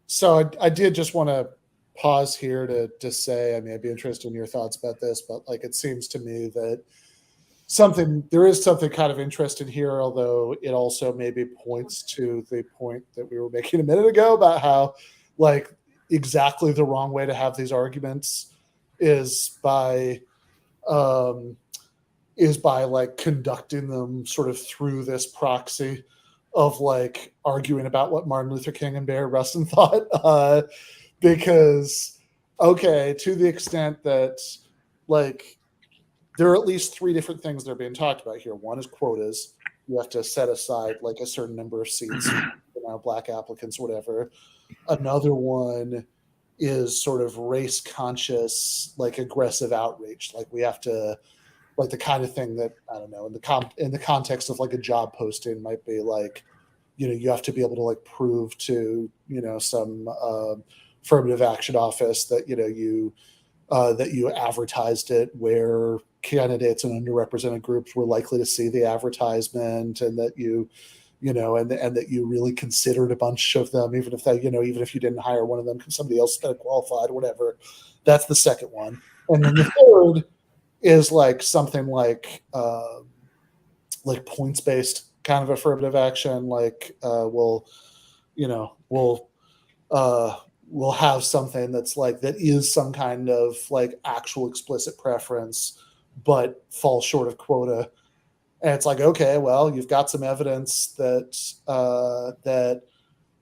So I did just want to pause here to say, I mean, I'd be interested in your thoughts about this, but like it seems to me that there is something kind of interesting here, although it also maybe points to the point that we were making a minute ago about how like exactly the wrong way to have these arguments is by like conducting them sort of through this proxy of like arguing about what Martin Luther King and Bayard Rustin thought, because okay, to the extent that like there are at least three different things that are being talked about here. One is quotas. You have to set aside like a certain number of seats, Black applicants, whatever. Another one is sort of race conscious, like aggressive outreach. Like we have to, like the kind of thing that, I don't know, in the context of like a job posting might be like, you have to be able to like prove to, some affirmative action office that, that you advertised it where candidates and underrepresented groups were likely to see the advertisement, and that you and that you really considered a bunch of them, even if that, even if you didn't hire one of them because somebody else better qualified or whatever. That's the second one. And then the third is like something like points-based kind of affirmative action, like we'll will have something that's like, that is some kind of like actual explicit preference, but falls short of quota. And it's like, okay, well, you've got some evidence that that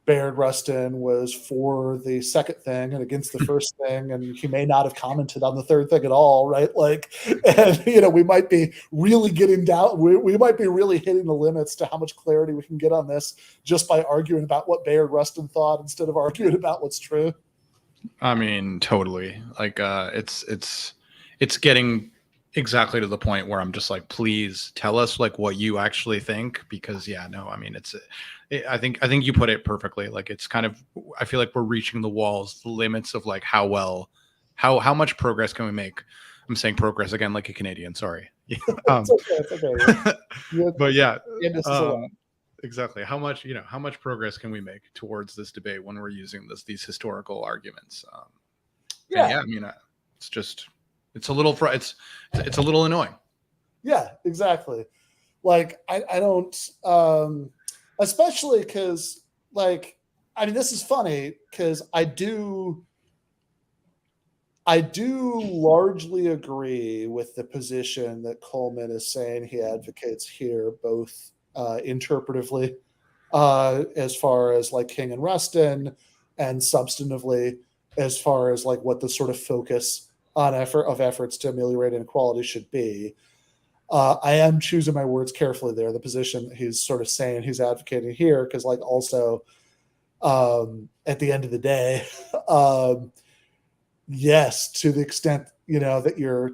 Bayard Rustin was for the second thing and against the first thing, and he may not have commented on the third thing at all, right? Like, and we might be really getting down, we might be really hitting the limits to how much clarity we can get on this just by arguing about what Bayard Rustin thought instead of arguing about what's true. I mean, totally. Like, it's getting exactly to the point where I'm just like, please tell us like what you actually think, because I mean, I think you put it perfectly. Like, it's kind of, I feel like we're reaching the walls, the limits of like how much progress can we make? I'm saying progress again, like a Canadian, sorry. It's okay. But yeah, exactly. how much progress can we make towards this debate when we're using these historical arguments? I mean, it's a little annoying. Yeah, exactly. Like, I don't, especially because, like, I mean, this is funny because I do largely agree with the position that Coleman is saying he advocates here, both interpretively, as far as like King and Rustin, and substantively as far as like what the sort of focus on efforts to ameliorate inequality should be. I am choosing my words carefully there. The position he's sort of saying he's advocating here, because like also at the end of the day, yes, to the extent that you're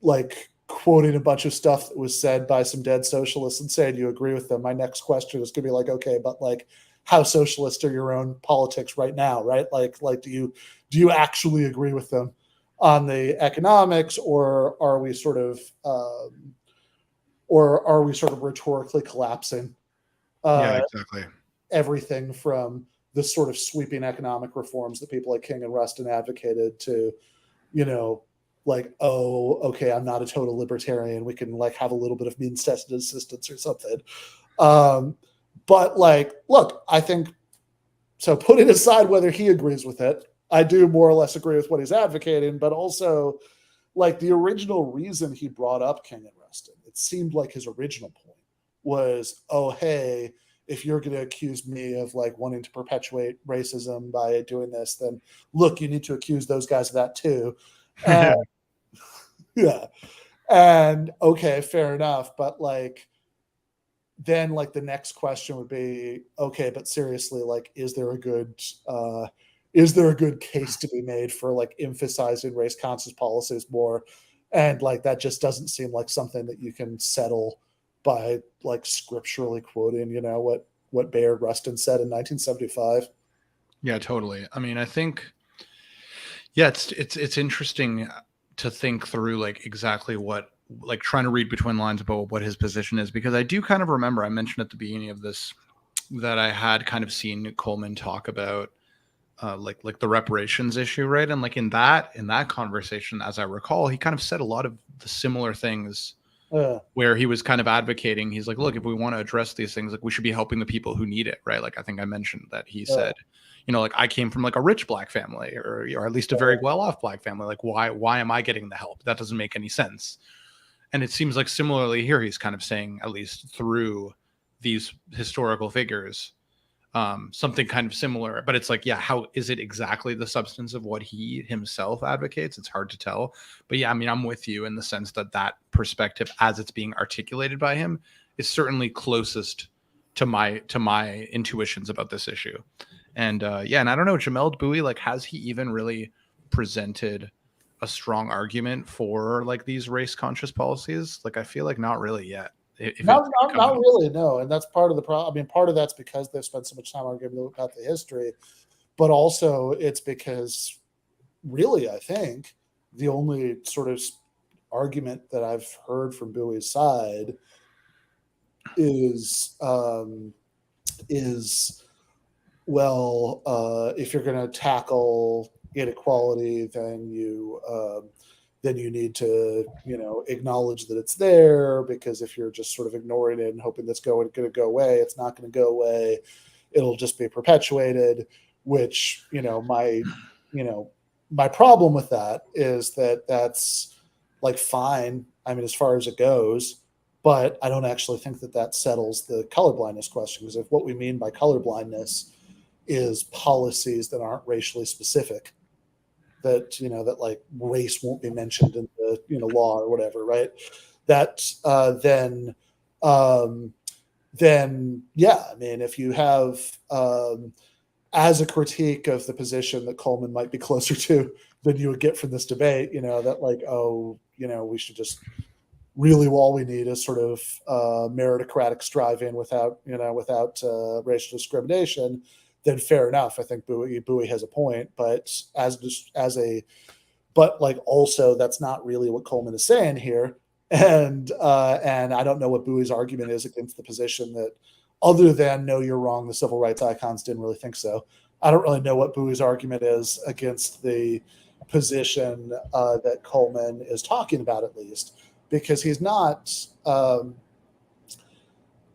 like quoting a bunch of stuff that was said by some dead socialists and saying you agree with them, my next question is going to be like, okay, but like, how socialist are your own politics right now, right? Like do you actually agree with them on the economics, or are we sort of rhetorically collapsing Exactly. everything from the sort of sweeping economic reforms that people like King and Rustin advocated to, like, oh, okay, I'm not a total libertarian, we can like have a little bit of means-tested assistance or something. But like, look, I think, so putting aside whether he agrees with it, I do more or less agree with what he's advocating, but also like the original reason he brought up King and Rustin, it seemed like his original point was, oh, hey, if you're going to accuse me of like wanting to perpetuate racism by doing this, then look, you need to accuse those guys of that too. And, yeah. And okay, fair enough. But like, then like the next question would be, okay, but seriously, like, is there a good case to be made for like emphasizing race conscious policies more? And like, that just doesn't seem like something that you can settle by like scripturally quoting, what Bayard Rustin said in 1975. Yeah, totally. I mean, I think, it's interesting to think through like exactly what, like trying to read between lines about what his position is, because I do kind of remember I mentioned at the beginning of this that I had kind of seen Coleman talk about like the reparations issue, right? And like in that conversation, as I recall, he kind of said a lot of the similar things where he was kind of advocating. He's like, look, if we want to address these things, like we should be helping the people who need it, right? Like I think I mentioned that he said, like I came from like a rich black family, or at least a very well-off black family. Like why am I getting the help? That doesn't make any sense. And it seems like similarly here, he's kind of saying, at least through these historical figures, something kind of similar. But it's like, how is it exactly the substance of what he himself advocates? It's hard to tell. But I mean, I'm with you in the sense that perspective, as it's being articulated by him, is certainly closest to my intuitions about this issue. And and I don't know, Jamelle Bouie, like, has he even really presented a strong argument for like these race conscious policies? Like, I feel like not really yet. Not really, no. And that's part of the problem. I mean, part of that's because they've spent so much time arguing about the history, but also it's because really, I think the only sort of argument that I've heard from Bowie's side is well, if you're going to tackle inequality, then you need to, acknowledge that it's there, because if you're just sort of ignoring it and hoping that's going to go away, it's not going to go away. It'll just be perpetuated. which, my problem with that is that that's like fine. I mean, as far as it goes, but I don't actually think that that settles the colorblindness question. Because if what we mean by colorblindness is policies that aren't racially specific, that, that like race won't be mentioned in the, law or whatever, right? That, then yeah, I mean, if you have, as a critique of the position that Coleman might be closer to than you would get from this debate, that like, oh, we should just really, all we need is sort of meritocratic striving without racial discrimination, then fair enough. I think Bouie has a point, but but like also that's not really what Coleman is saying here. And I don't know what Bowie's argument is against the position that, other than no, you're wrong, the civil rights icons didn't really think so. I don't really know what Bowie's argument is against the position that Coleman is talking about, at least, because he's not,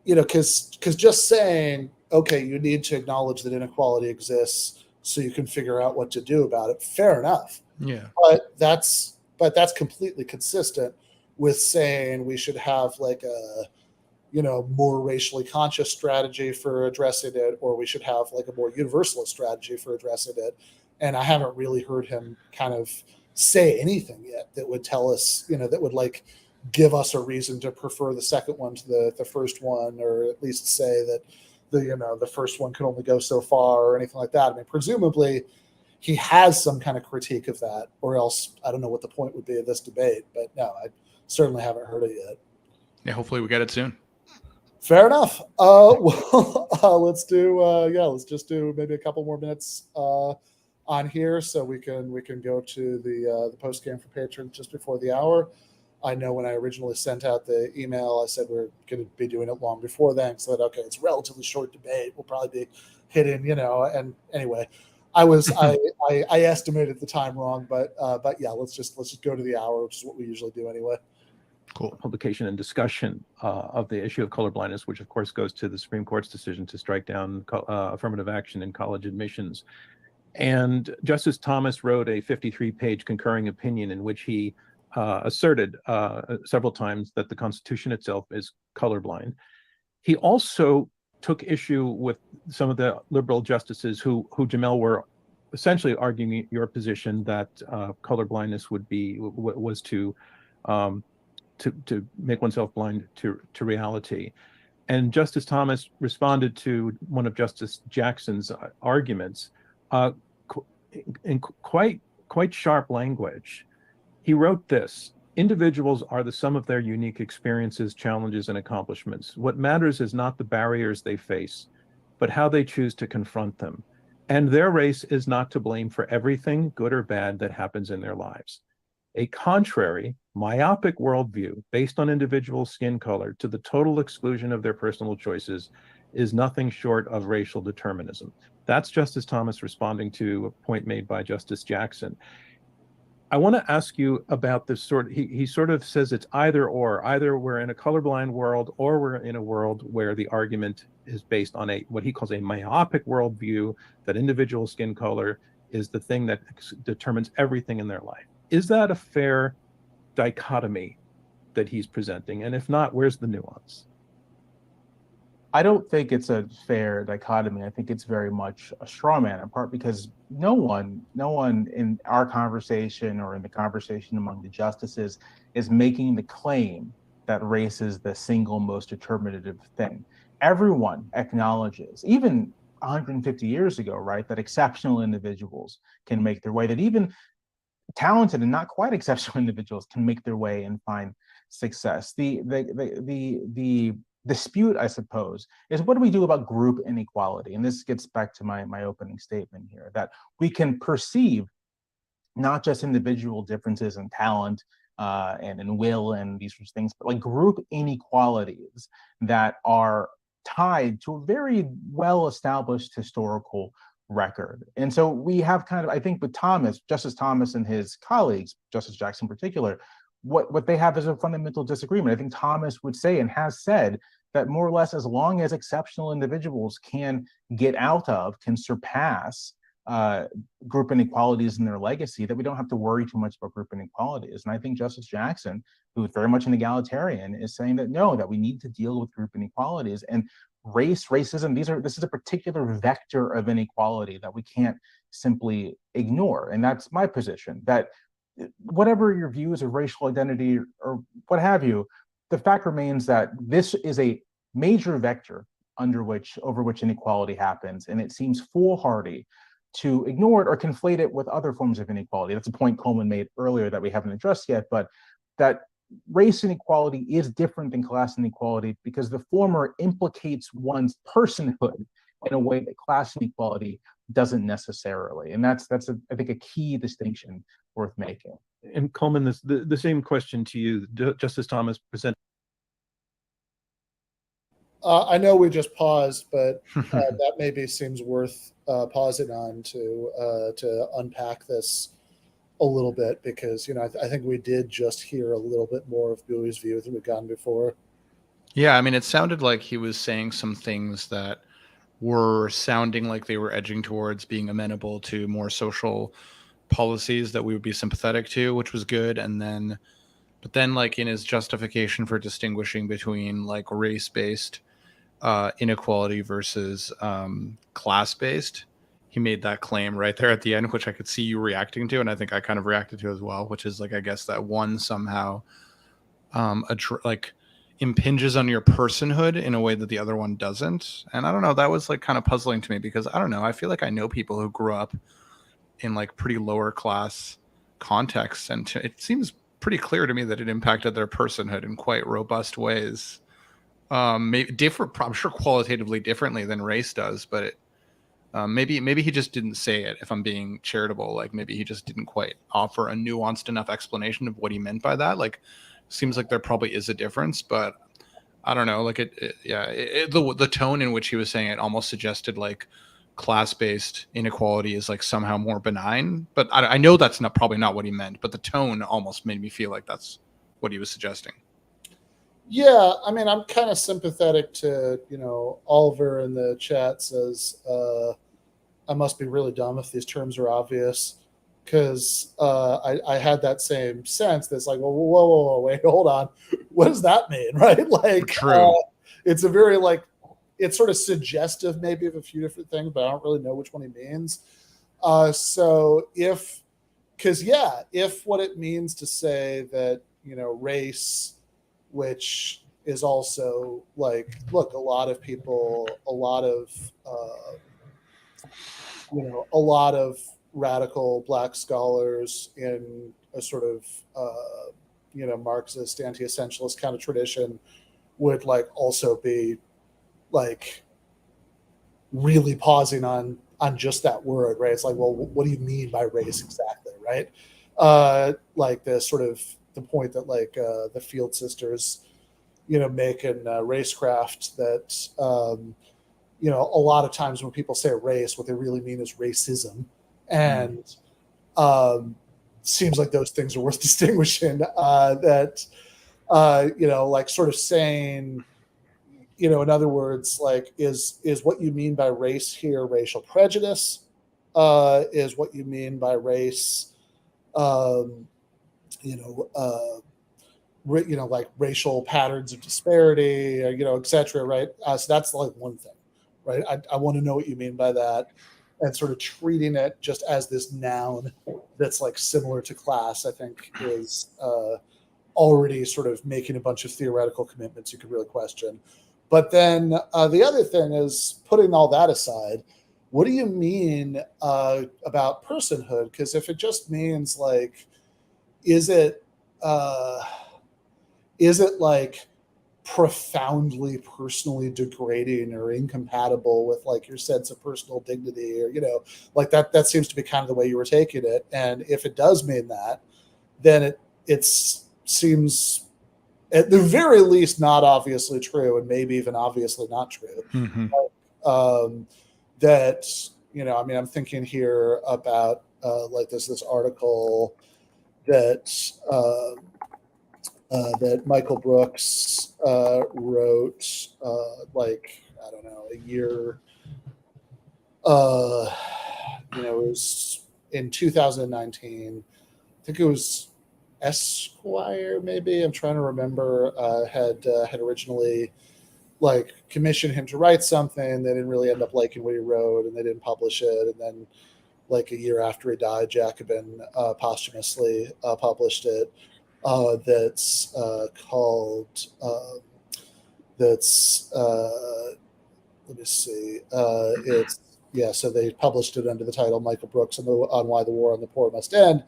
because just saying, okay, you need to acknowledge that inequality exists so you can figure out what to do about it. Fair enough. Yeah. But that's completely consistent with saying we should have like a, more racially conscious strategy for addressing it, or we should have like a more universalist strategy for addressing it. And I haven't really heard him kind of say anything yet that would tell us, that would like give us a reason to prefer the second one to the first one, or at least say that the first one could only go so far or anything like that. I mean, presumably he has some kind of critique of that, or else I don't know what the point would be of this debate, but no, I certainly haven't heard it yet. Yeah, hopefully we get it soon. Fair enough. Let's just do maybe a couple more minutes on here, so we can go to the post game for patrons just before the hour. I know when I originally sent out the email, I said we're going to be doing it long before then. So that, okay, it's a relatively short debate. We'll probably be hitting, and anyway, I estimated the time wrong, but yeah, let's just go to the hour, which is what we usually do anyway. Cool. Publication and discussion of the issue of colorblindness, which of course goes to the Supreme Court's decision to strike down affirmative action in college admissions. And Justice Thomas wrote a 53-page concurring opinion in which he asserted several times that the Constitution itself is colorblind. He also took issue with some of the liberal justices who Jamelle, were essentially arguing your position that colorblindness was to make oneself blind to reality. And Justice Thomas responded to one of Justice Jackson's arguments in quite sharp language. He wrote this: individuals are the sum of their unique experiences, challenges, and accomplishments. What matters is not the barriers they face, but how they choose to confront them. And their race is not to blame for everything, good or bad, that happens in their lives. A contrary, myopic worldview based on individual skin color to the total exclusion of their personal choices is nothing short of racial determinism. That's Justice Thomas responding to a point made by Justice Jackson. I want to ask you about this he sort of says it's either or. Either we're in a colorblind world, or we're in a world where the argument is based on what he calls a myopic worldview, that individual skin color is the thing that determines everything in their life. Is that a fair dichotomy that he's presenting? And if not, where's the nuance? I don't think it's a fair dichotomy. I think it's very much a straw man, in part because no one in our conversation or in the conversation among the justices is making the claim that race is the single most determinative thing. Everyone acknowledges, even 150 years ago, right, that exceptional individuals can make their way, that even talented and not quite exceptional individuals can make their way and find success. The dispute, I suppose, is what do we do about group inequality? And this gets back to my opening statement here, that we can perceive not just individual differences in talent and in will and these sorts of things, but like group inequalities that are tied to a very well-established historical record. And so we have kind of, I think with Justice Thomas and his colleagues, Justice Jackson in particular, what they have is a fundamental disagreement. I think Thomas would say, and has said, that more or less as long as exceptional individuals can surpass group inequalities in their legacy, that we don't have to worry too much about group inequalities. And I think Justice Jackson, who is very much an egalitarian, is saying that no, that we need to deal with group inequalities. And racism, this is a particular vector of inequality that we can't simply ignore. And that's my position, that whatever your views of racial identity or what have you, the fact remains that this is a major vector over which inequality happens. And it seems foolhardy to ignore it or conflate it with other forms of inequality. That's a point Coleman made earlier that we haven't addressed yet, but that race inequality is different than class inequality because the former implicates one's personhood in a way that class inequality doesn't necessarily. And that's I think a key distinction worth making. And Coleman, the same question to you, Justice Thomas presented. I know we just paused, but that maybe seems worth pausing on to unpack this a little bit, because I think we did just hear a little bit more of Bouie's view than we've gotten before. Yeah, I mean, it sounded like he was saying some things that were sounding like they were edging towards being amenable to more social policies that we would be sympathetic to, which was good. But then like in his justification for distinguishing between like race-based inequality versus class-based, he made that claim right there at the end, which I could see you reacting to, and I think I kind of reacted to as well, which is like, I guess that one somehow impinges on your personhood in a way that the other one doesn't. And I don't know, that was like kind of puzzling to me, because I don't know, I feel like I know people who grew up in like pretty lower class contexts, and it seems pretty clear to me that it impacted their personhood in quite robust ways. Maybe different, I'm sure qualitatively differently than race does, but it, maybe he just didn't say it, if I'm being charitable. Like maybe he just didn't quite offer a nuanced enough explanation of what he meant by that. Like, seems like there probably is a difference, but I don't know. Like the tone in which he was saying it almost suggested like class-based inequality is like somehow more benign. But I know that's probably not what he meant. But the tone almost made me feel like that's what he was suggesting. Yeah, I mean, I'm kind of sympathetic to, Oliver in the chat says, I must be really dumb if these terms are obvious, because I had that same sense that's like, whoa, wait, hold on. What does that mean, right? Like, true. It's a very, like, it's sort of suggestive maybe of a few different things, but I don't really know which one he means. So if what it means to say that, race, which is also like, look, a lot of radical Black scholars in a sort of, Marxist, anti-essentialist kind of tradition would like also be like really pausing on just that word, right? It's like, well, what do you mean by race exactly, right? Like the point that like the Field Sisters, make in Racecraft, that a lot of times when people say race, what they really mean is racism, and seems like those things are worth distinguishing. That like sort of saying, in other words, like is what you mean by race here racial prejudice? Is what you mean by race? Like racial patterns of disparity, or, et cetera, right? So that's like one thing, right? I want to know what you mean by that, and sort of treating it just as this noun that's like similar to class, I think is already sort of making a bunch of theoretical commitments you could really question. But then the other thing is, putting all that aside, what do you mean about personhood? Because if it just means like, is it like profoundly personally degrading or incompatible with like your sense of personal dignity, or like that seems to be kind of the way you were taking it. And if it does mean that, then it seems at the very least not obviously true, and maybe even obviously not true. Mm-hmm. That I mean, I'm thinking here about like there's this article that that Michael Brooks wrote like, I don't know, a year it was in 2019. I think it was Esquire, maybe. I'm trying to remember. Had originally like commissioned him to write something. They didn't really end up liking what he wrote, and they didn't publish it. And then, like a year after he died, Jacobin posthumously published it. That's called. That's let me see. It's So they published it under the title Michael Brooks on Why the War on the Poor Must End.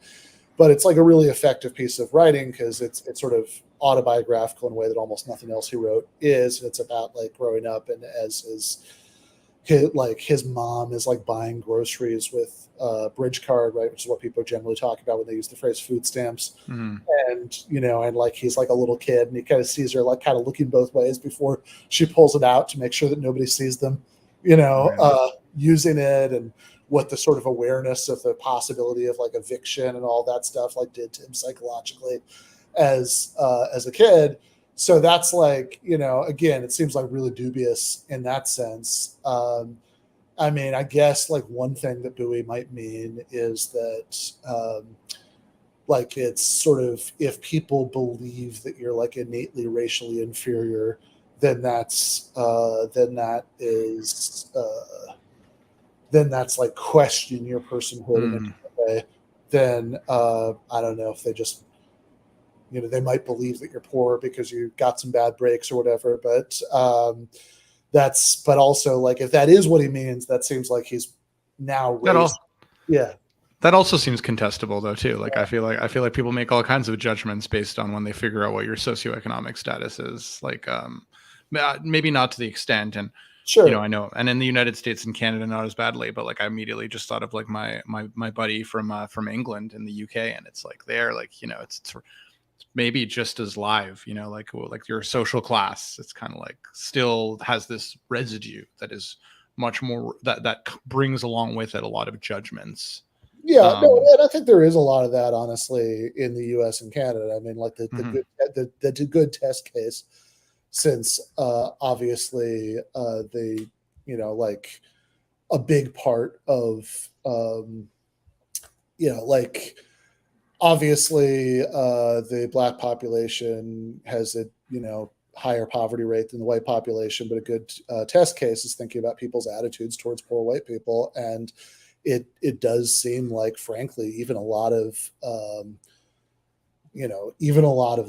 But it's like a really effective piece of writing because it's sort of autobiographical in a way that almost nothing else he wrote is. It's about like growing up and as his mom is like buying groceries with bridge card, right, which is what people generally talk about when they use the phrase food stamps. Mm-hmm. And like he's like a little kid and he kind of sees her like kind of looking both ways before she pulls it out to make sure that nobody sees them, Right. using it, and what the sort of awareness of the possibility of like eviction and all that stuff like did to him psychologically as a kid. So that's like, again, it seems like really dubious in that sense. I mean, I guess like one thing that Bouie might mean is that like it's sort of, if people believe that you're like innately racially inferior, then that's then that's like questioning your personhood in a different way. Then I don't know if they just, they might believe that you're poor because you got some bad breaks or whatever. But but also like if that is what he means, that seems like he's now raised. Yeah. That also seems contestable though too. Like I feel like people make all kinds of judgments based on when they figure out what your socioeconomic status is. Like maybe not to the extent, and sure, I know, and in the United States and Canada not as badly, but like I immediately just thought of like my buddy from England and the UK, and it's like there, like it's maybe just as live, like your social class. It's kind of like still has this residue that is much more that brings along with it a lot of judgments. Yeah, no, and I think there is a lot of that, honestly, in the U.S. and Canada. I mean, like the good test case, since obviously the like a big part of like obviously the Black population has a higher poverty rate than the white population, but a good test case is thinking about people's attitudes towards poor white people. And it does seem like, frankly, even a lot of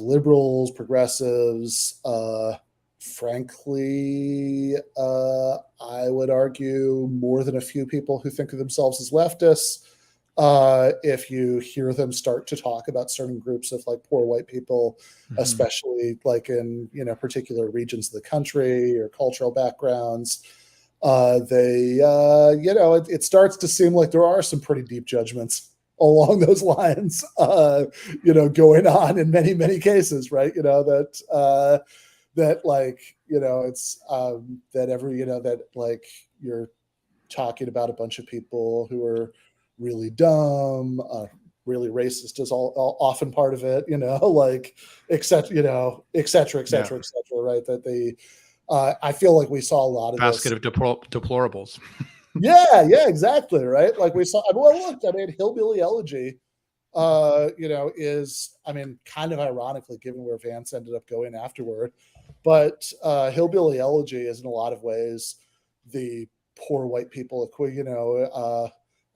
liberals, progressives, frankly, I would argue more than a few people who think of themselves as leftists, if you hear them start to talk about certain groups of like poor white people, especially like in particular regions of the country or cultural backgrounds, it starts to seem like there are some pretty deep judgments along those lines, going on in many, many cases, right? That like, it's that like you're talking about a bunch of people who are really dumb, really racist is all often part of it, like, et cetera, et cetera, et cetera, et cetera, right? That I feel like we saw a lot of basket of deplorables. Yeah, exactly, right? Like we saw. Well, look, I mean, Hillbilly Elegy, is, I mean, kind of ironically, given where Vance ended up going afterward, but Hillbilly Elegy is in a lot of ways the poor white people,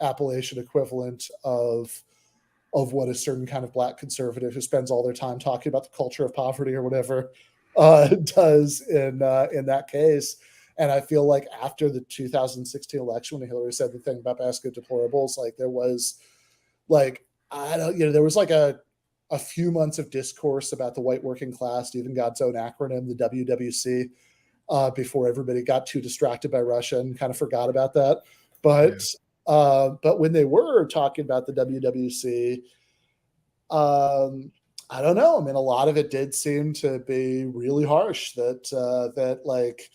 Appalachian equivalent of what a certain kind of Black conservative who spends all their time talking about the culture of poverty or whatever does in that case. And I feel like after the 2016 election, when Hillary said the thing about basket deplorables, like there was like, there was like a few months of discourse about the white working class, even God's own acronym, the WWC, before everybody got too distracted by Russia and kind of forgot about that. But when they were talking about the WWC, I don't know. I mean, a lot of it did seem to be really harsh. That like,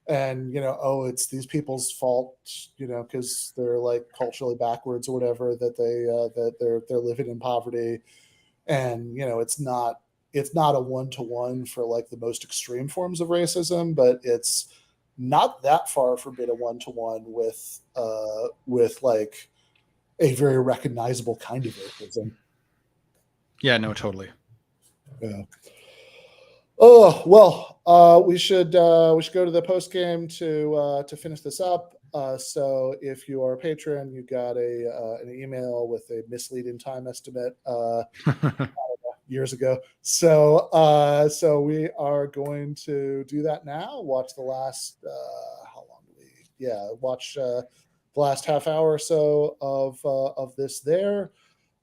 and it's these people's fault, because they're like culturally backwards or whatever. That they're living in poverty, and it's not a one-to-one for like the most extreme forms of racism, but it's not that far from being a one-to-one with like a very recognizable kind of racism. Yeah, no, totally. Yeah. Oh well, we should go to the post game to finish this up. So if you are a patron, you got an email with a misleading time estimate years ago. So so we are going to do that now. Watch the last how long do we? Yeah, watch the last half hour or so of this there.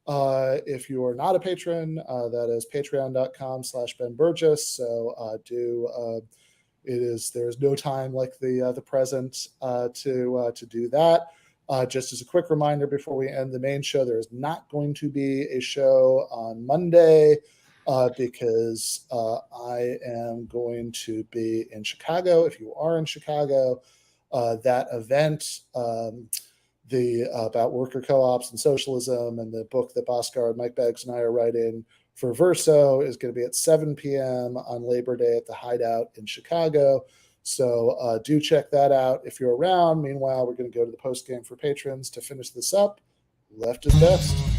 If you are not a patron, that is patreon.com/Ben Burgis. So there's no time like the present to do that. Just as a quick reminder before we end the main show, there is not going to be a show on Monday because I am going to be in Chicago. If you are in Chicago, that event, about worker co-ops and socialism, and the book that Bhaskar and Mike Beggs and I are writing for Verso is going to be at 7 p.m. on Labor Day at the Hideout in Chicago. So do check that out if you're around. Meanwhile, we're going to go to the post game for patrons to finish this up. Left is best.